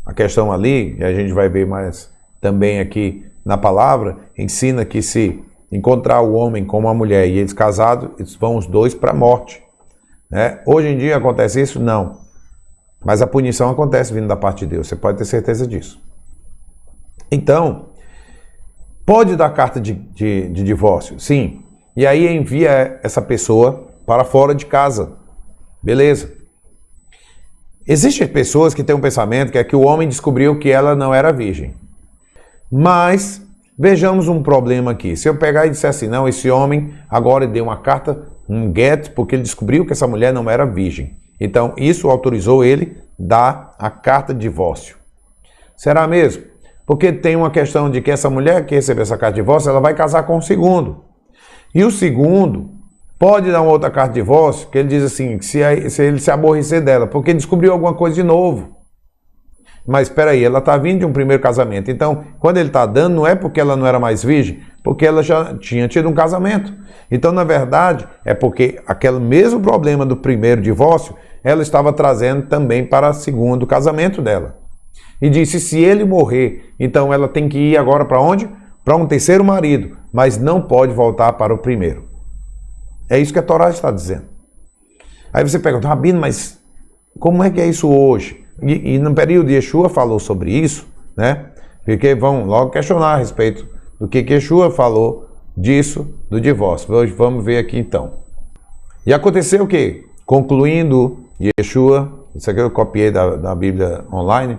A questão ali, e a gente vai ver mais também aqui na palavra, ensina que se encontrar o homem com uma mulher e eles casados, eles vão os dois para a morte, né? Hoje em dia acontece isso? Não. Mas a punição acontece vindo da parte de Deus, você pode ter certeza disso. Então, pode dar carta de divórcio? Sim. E aí envia essa pessoa para fora de casa. Beleza. Existem pessoas que têm um pensamento que é que o homem descobriu que ela não era virgem. Mas vejamos um problema aqui. Se eu pegar e disser assim, não, esse homem agora deu uma carta, um get, porque ele descobriu que essa mulher não era virgem. Então, isso autorizou ele dar a carta de divórcio. Será mesmo? Porque tem uma questão de que essa mulher que recebeu essa carta de divórcio, ela vai casar com o segundo. E o segundo pode dar uma outra carta de divórcio, que ele diz assim, se ele se aborrecer dela, porque descobriu alguma coisa de novo. Mas espera aí, ela está vindo de um primeiro casamento. Então, quando ele está dando, não é porque ela não era mais virgem, porque ela já tinha tido um casamento. Então, na verdade, é porque aquele mesmo problema do primeiro divórcio, ela estava trazendo também para o segundo casamento dela. E disse, se ele morrer, então ela tem que ir agora para onde? Para um terceiro marido, mas não pode voltar para o primeiro. É isso que a Torá está dizendo. Aí você pergunta, Rabino, mas como é que é isso hoje? E no período de Yeshua falou sobre isso, né? Porque vão logo questionar a respeito do que Yeshua falou disso, do divórcio. Hoje vamos ver aqui então. E aconteceu o quê? Concluindo Yeshua, isso aqui eu copiei da Bíblia online,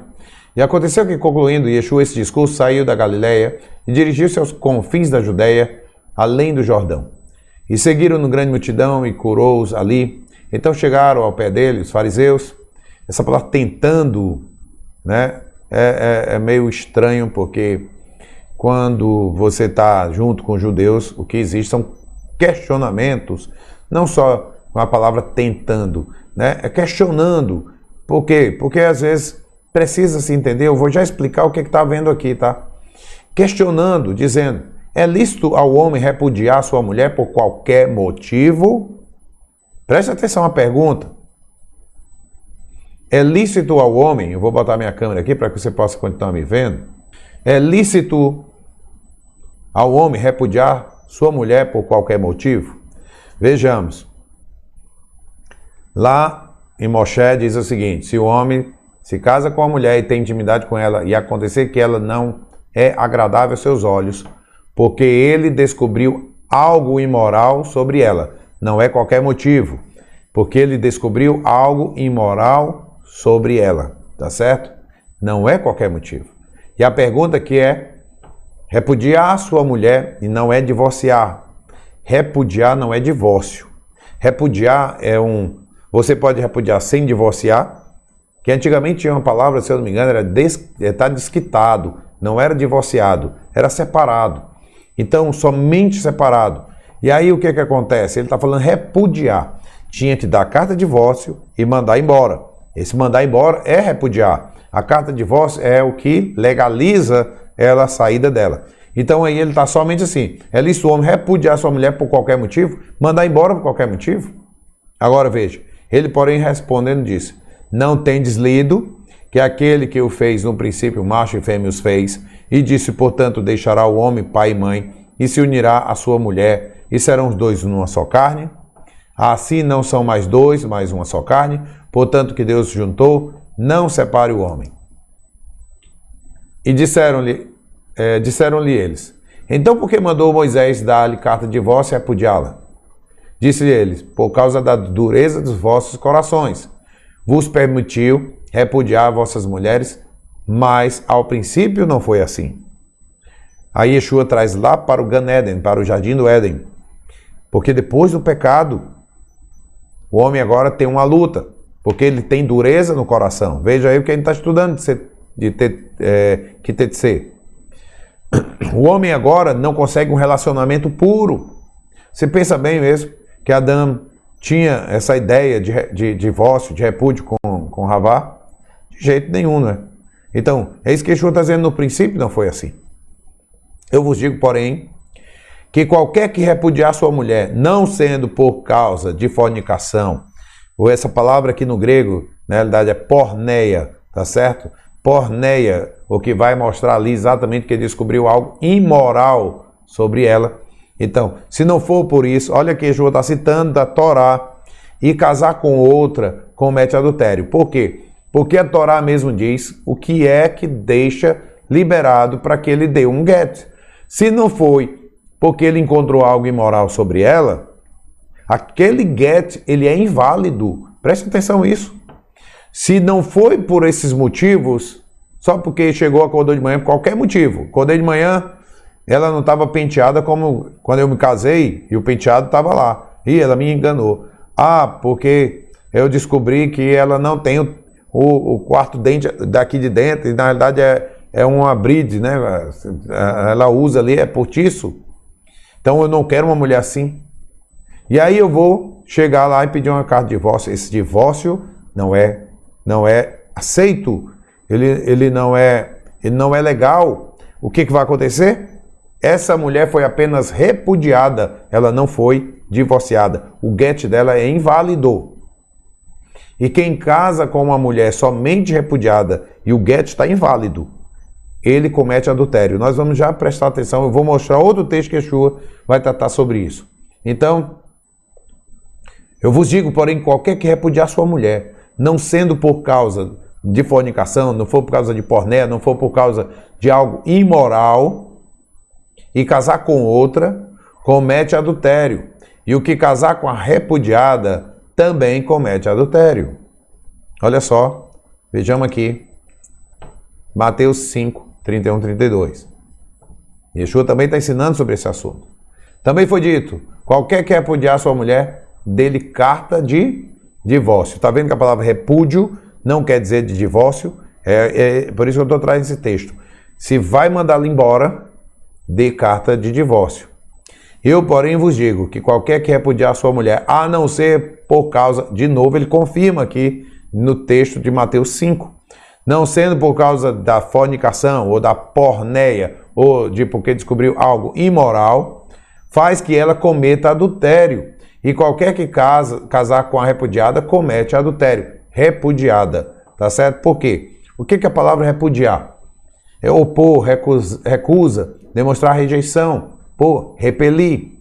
e aconteceu que concluindo Yeshua esse discurso, saiu da Galileia e dirigiu-se aos confins da Judeia, além do Jordão. E seguiram-no grande multidão e curou-os ali. Então chegaram ao pé dele os fariseus. Essa palavra tentando, né, é meio estranho, porque quando você está junto com os judeus, o que existe são questionamentos, não só com a palavra tentando, né, é questionando. Por quê? Porque às vezes precisa se entender, eu vou já explicar o que está havendo aqui, tá? questionando, dizendo: é lícito ao homem repudiar sua mulher por qualquer motivo? Preste atenção à pergunta. É lícito ao homem, eu vou botar minha câmera aqui para que você possa continuar me vendo. É lícito ao homem repudiar sua mulher por qualquer motivo? Vejamos. Lá em Moshe diz o seguinte: se o homem se casa com a mulher e tem intimidade com ela e acontecer que ela não é agradável aos seus olhos, porque ele descobriu algo imoral sobre ela. Não é qualquer motivo, porque ele descobriu algo imoral sobre ela, tá certo? Não é qualquer motivo. E a pergunta aqui é: repudiar a sua mulher e não é divorciar. Repudiar não é divórcio. Repudiar é você pode repudiar sem divorciar, que antigamente tinha uma palavra, se eu não me engano, era tá desquitado, não era divorciado, era separado. Então, somente separado. E aí o que acontece? Ele está falando repudiar. Tinha que dar carta de divórcio e mandar embora. Esse mandar embora é repudiar. A carta de divórcio é o que legaliza a saída dela. Então aí ele está somente assim: é lícito o homem repudiar sua mulher por qualquer motivo? Mandar embora por qualquer motivo? Agora veja, ele porém respondendo disse: não tendes lido que aquele que o fez no princípio, macho e fêmea os fez, e disse, portanto, deixará o homem pai e mãe, e se unirá à sua mulher, e serão os dois numa só carne? Assim não são mais dois, mas uma só carne, portanto que Deus juntou, não separe o homem. E disseram-lhe eles: então por que mandou Moisés dar-lhe carta de divórcio e repudiá-la? Disse-lhe eles: por causa da dureza dos vossos corações. Vos permitiu repudiar vossas mulheres, mas ao princípio não foi assim. Aí Yeshua traz lá para o Gan Eden, para o jardim do Éden. Porque depois do pecado, o homem agora tem uma luta, porque ele tem dureza no coração. Veja aí o que a gente está estudando de QTC. O homem agora não consegue um relacionamento puro. Você pensa bem mesmo que Adão tinha essa ideia de divórcio, de repúdio com Havá? De jeito nenhum, né? Então, é isso que Yeshua está dizendo: no princípio não foi assim. Eu vos digo, porém, que qualquer que repudiar sua mulher, não sendo por causa de fornicação, ou essa palavra aqui no grego, na realidade é porneia, tá certo? Porneia, o que vai mostrar ali exatamente que ele descobriu algo imoral sobre ela. Então, se não for por isso, olha que Yeshua está citando da Torá, e casar com outra comete adultério. Por quê? Porque a Torá mesmo diz o que é que deixa liberado para que ele dê um get. Se não foi porque ele encontrou algo imoral sobre ela, aquele get ele é inválido. Preste atenção nisso. Se não foi por esses motivos, só porque chegou, acordou de manhã, por qualquer motivo. Acordei de manhã, ela não estava penteada como quando eu me casei e o penteado estava lá. E ela me enganou. Ah, porque eu descobri que ela não tem o quarto dente daqui de dentro, e na realidade é uma bride, né? Ela usa ali, é postiço. Então eu não quero uma mulher assim. E aí eu vou chegar lá e pedir uma carta de divórcio. Esse divórcio não é aceito. Ele não é legal. O que vai acontecer? Essa mulher foi apenas repudiada, ela não foi divorciada. O get dela é inválido. E quem casa com uma mulher somente repudiada e o get está inválido, ele comete adultério. Nós vamos já prestar atenção, eu vou mostrar outro texto que Yeshua vai tratar sobre isso. Então, eu vos digo, porém, qualquer que repudiar sua mulher, não sendo por causa de fornicação, não for por causa de pornéia, não for por causa de algo imoral, e casar com outra, comete adultério. E o que casar com a repudiada também comete adultério. Olha só, vejamos aqui, Mateus 5, 31, 32. Yeshua também está ensinando sobre esse assunto. Também foi dito: qualquer que repudiar sua mulher, dê-lhe carta de divórcio. Está vendo que a palavra repúdio não quer dizer de divórcio? Por isso que eu estou trazendo esse texto. Se vai mandá-la embora, dê carta de divórcio. Eu, porém, vos digo que qualquer que repudiar sua mulher, a não ser por causa, de novo ele confirma aqui no texto de Mateus 5, não sendo por causa da fornicação ou da pornéia, ou de porque descobriu algo imoral, faz que ela cometa adultério. E qualquer que casar com a repudiada comete adultério. Repudiada, tá certo? Por quê? O que a palavra repudiar? É opor, recusa, demonstrar rejeição, por repelir.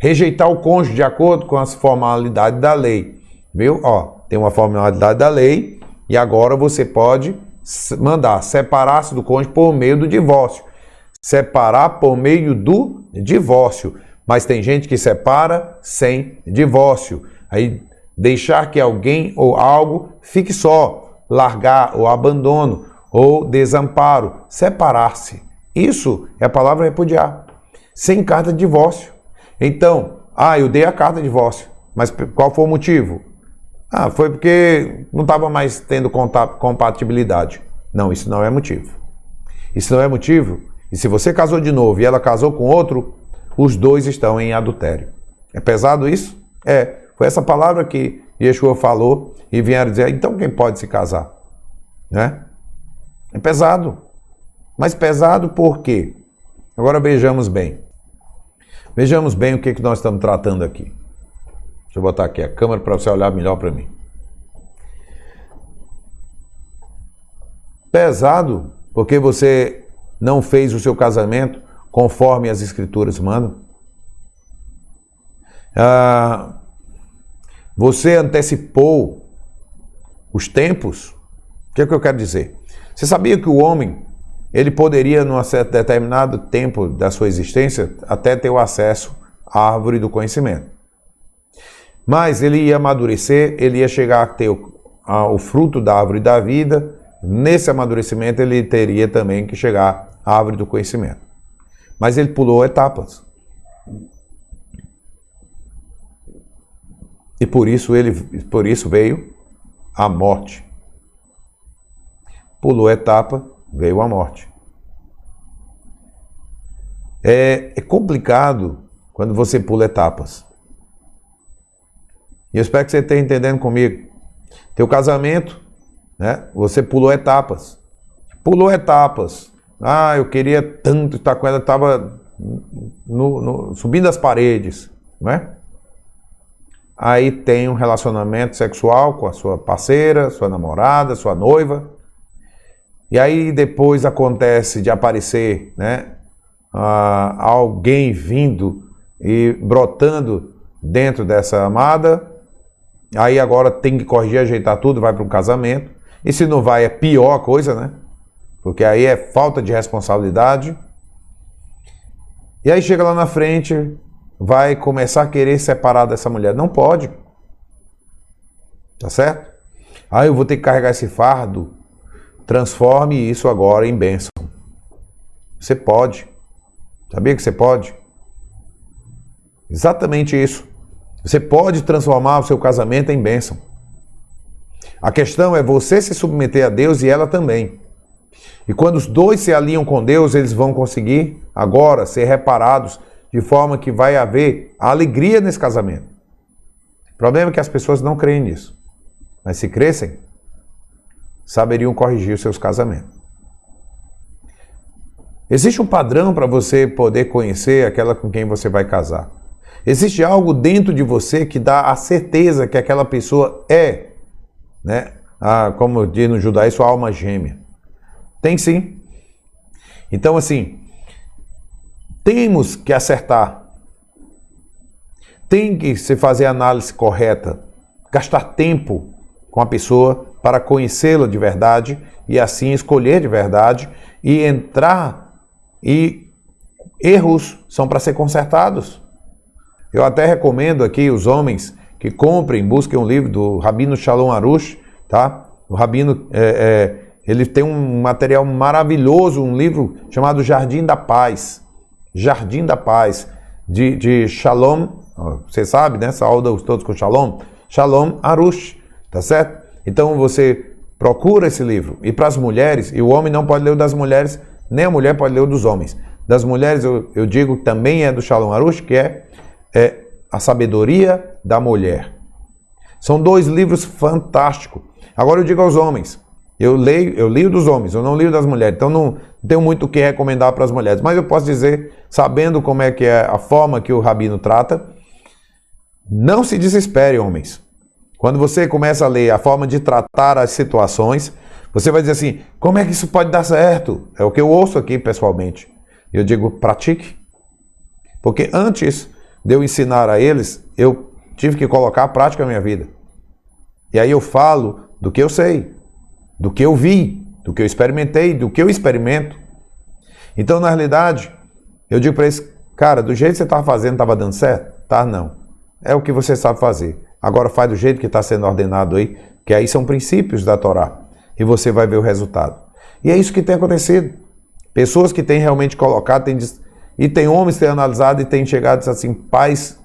Rejeitar o cônjuge de acordo com as formalidades da lei. Viu? Ó, tem uma formalidade da lei e agora você pode mandar separar-se do cônjuge por meio do divórcio. Separar por meio do divórcio. Mas tem gente que separa sem divórcio. Aí deixar que alguém ou algo fique só. Largar ou abandono ou desamparo. Separar-se. Isso é a palavra repudiar. Sem carta de divórcio. Então, eu dei a carta de divórcio. Mas qual foi o motivo? Foi porque não estava mais tendo compatibilidade. Não, isso não é motivo. Isso não é motivo. E se você casou de novo e ela casou com outro, os dois estão em adultério. É pesado isso? Foi essa palavra que Yeshua falou e vieram dizer, então quem pode se casar? Né? É pesado. Mas pesado por quê? Agora vejamos bem. Vejamos bem o que nós estamos tratando aqui. Deixa eu botar aqui a câmera para você olhar melhor para mim. Pesado porque você não fez o seu casamento conforme as escrituras mandam. Você antecipou os tempos. O que é que eu quero dizer? Você sabia que o homem, ele poderia, num certo determinado tempo da sua existência, até ter o acesso à árvore do conhecimento. Mas ele ia amadurecer, ele ia chegar a ter o fruto da árvore da vida. Nesse amadurecimento, ele teria também que chegar à árvore do conhecimento. Mas ele pulou etapas. E por isso veio a morte. Pulou etapa, veio a morte. É complicado quando você pula etapas. E eu espero que você esteja entendendo comigo. Teu casamento, né? Você pulou etapas. Pulou etapas. Eu queria tanto estar com ela, estava subindo as paredes, não é? Aí tem um relacionamento sexual com a sua parceira, sua namorada, sua noiva. E aí depois acontece de aparecer, né, alguém vindo e brotando dentro dessa amada. Aí agora tem que corrigir, ajeitar tudo, vai para um casamento. E se não vai, é pior a coisa, né? Porque aí é falta de responsabilidade. E aí chega lá na frente, vai começar a querer separar dessa mulher. Não pode. Tá certo? Eu vou ter que carregar esse fardo. Transforme isso agora em bênção. Você pode. Sabia que você pode? Exatamente isso. Você pode transformar o seu casamento em bênção. A questão é você se submeter a Deus e ela também. E quando os dois se alinham com Deus, eles vão conseguir agora ser reparados de forma que vai haver alegria nesse casamento. O problema é que as pessoas não creem nisso. Mas se crescem, saberiam corrigir os seus casamentos. Existe um padrão para você poder conhecer aquela com quem você vai casar. Existe algo dentro de você que dá a certeza que aquela pessoa é, né? Como diz no judaísmo, sua alma gêmea. Tem sim. Então, assim, temos que acertar. Tem que se fazer a análise correta. Gastar tempo com a pessoa para conhecê-la de verdade e assim escolher de verdade e entrar. E erros são para ser consertados. Eu até recomendo aqui os homens que comprem, busquem um livro do Rabino Shalom Arush, tá? O Rabino, ele tem um material maravilhoso, um livro chamado Jardim da Paz. Jardim da Paz, de Shalom, você sabe, né? Saúda todos com Shalom. Shalom Arush, tá certo? Então você procura esse livro. E para as mulheres, e o homem não pode ler o das mulheres, nem a mulher pode ler o dos homens. Das mulheres, eu digo que também é do Shalom Arush, que é A Sabedoria da Mulher. São dois livros fantásticos. Agora eu digo aos homens, Eu leio dos homens, eu não leio das mulheres, então não tenho muito o que recomendar para as mulheres, mas eu posso dizer, sabendo como é que é a forma que o rabino trata, não se desespere, homens. Quando você começa a ler a forma de tratar as situações, você vai dizer assim, como é que isso pode dar certo? É o que eu ouço aqui pessoalmente. Eu digo, pratique. Porque antes de eu ensinar a eles, eu tive que colocar a prática na minha vida. E aí eu falo do que eu sei, do que eu vi, do que eu experimentei, do que eu experimento. Então, na realidade, eu digo para eles, cara, do jeito que você estava fazendo, estava dando certo? Tá, não. É o que você sabe fazer. Agora faz do jeito que está sendo ordenado aí, que aí são princípios da Torá. E você vai ver o resultado. E é isso que tem acontecido. Pessoas que têm realmente colocado, e tem homens que têm analisado e têm chegado e dito assim, paz,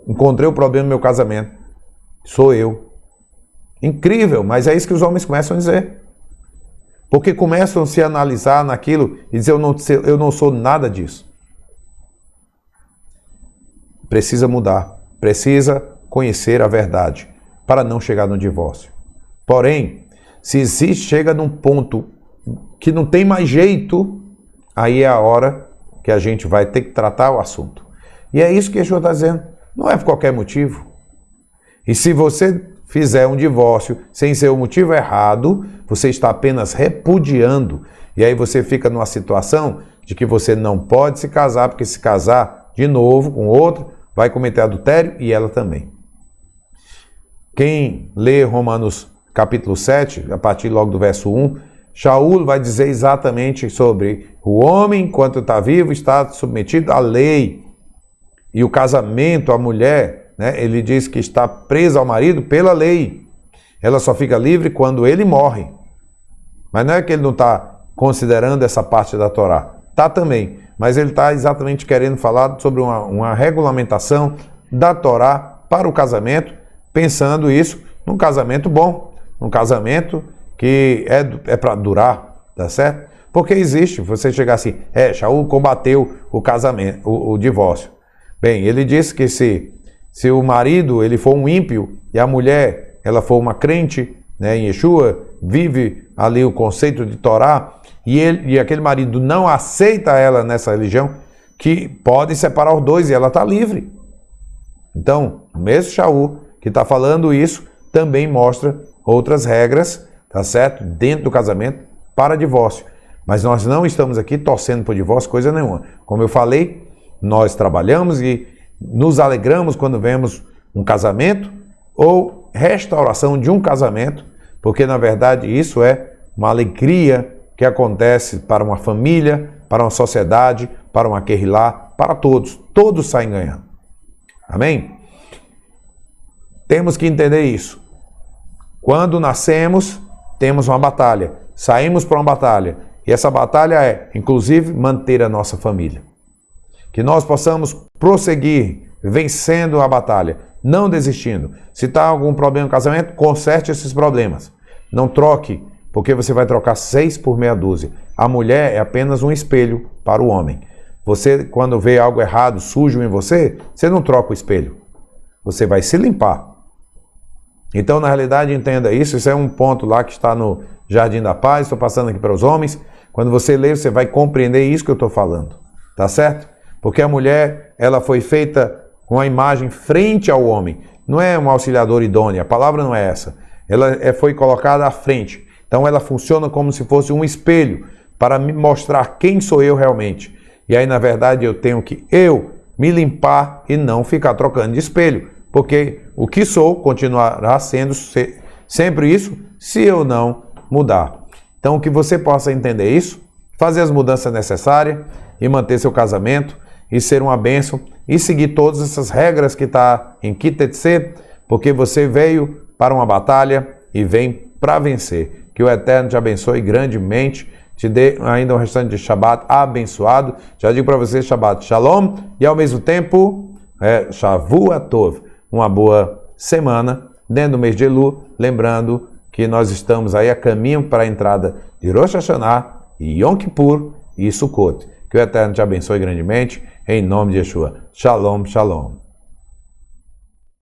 encontrei o problema no meu casamento. Sou eu. Incrível, mas é isso que os homens começam a dizer. Porque começam a se analisar naquilo e dizer, eu não sou nada disso. Precisa mudar. Precisa conhecer a verdade para não chegar no divórcio. Porém, se chega num ponto que não tem mais jeito, aí é a hora que a gente vai ter que tratar o assunto. E é isso que Yeshua está dizendo. Não é por qualquer motivo. E se você fizer um divórcio sem ser o motivo errado, você está apenas repudiando. E aí você fica numa situação de que você não pode se casar, porque se casar de novo com outro, vai cometer adultério e ela também. Quem lê Romanos capítulo 7, a partir logo do verso 1, Shaul vai dizer exatamente sobre o homem, enquanto está vivo, está submetido à lei. E o casamento, a mulher, né, ele diz que está presa ao marido pela lei. Ela só fica livre quando ele morre. Mas não é que ele não está considerando essa parte da Torá. Está também. Mas ele está exatamente querendo falar sobre uma regulamentação da Torá para o casamento, pensando isso num casamento bom, num casamento que é para durar, tá certo? Porque existe, você chegar assim, Shaul combateu o casamento, o divórcio. Bem, ele disse que se o marido ele for um ímpio e a mulher ela for uma crente, né, em Yeshua, vive ali o conceito de Torá, e aquele marido não aceita ela nessa religião, que pode separar os dois e ela está livre. Então, o mesmo Shaul que está falando isso, também mostra outras regras, tá certo? Dentro do casamento para divórcio. Mas nós não estamos aqui torcendo por divórcio, coisa nenhuma. Como eu falei, nós trabalhamos e nos alegramos quando vemos um casamento ou restauração de um casamento, porque na verdade isso é uma alegria que acontece para uma família, para uma sociedade, para uma querrilá, para todos. Todos saem ganhando. Amém? Temos que entender isso. Quando nascemos, temos uma batalha. Saímos para uma batalha. E essa batalha é, inclusive, manter a nossa família. Que nós possamos prosseguir vencendo a batalha, não desistindo. Se está algum problema no casamento, conserte esses problemas. Não troque, porque você vai trocar 6 por meia dúzia. A mulher é apenas um espelho para o homem. Você, quando vê algo errado, sujo em você, você não troca o espelho. Você vai se limpar. Então, na realidade, entenda isso. Isso é um ponto lá que está no Jardim da Paz. Estou passando aqui para os homens. Quando você lê, você vai compreender isso que eu estou falando. Tá certo? Porque a mulher, ela foi feita com a imagem frente ao homem. Não é um auxiliador idôneo. A palavra não é essa. Ela foi colocada à frente. Então, ela funciona como se fosse um espelho para me mostrar quem sou eu realmente. E aí, na verdade, eu tenho que me limpar e não ficar trocando de espelho. Porque o que sou continuará sendo sempre isso, se eu não mudar. Então, que você possa entender isso, fazer as mudanças necessárias e manter seu casamento e ser uma bênção e seguir todas essas regras que está em Kitetse, porque você veio para uma batalha e vem para vencer. Que o Eterno te abençoe grandemente, te dê ainda um restante de Shabbat abençoado. Já digo para você, Shabbat Shalom, e ao mesmo tempo, Shavua Tov. Uma boa semana dentro do mês de Elul, lembrando que nós estamos aí a caminho para a entrada de Rosh Hashanah, Yom Kippur e Sukkot. Que o Eterno te abençoe grandemente, em nome de Yeshua. Shalom, shalom.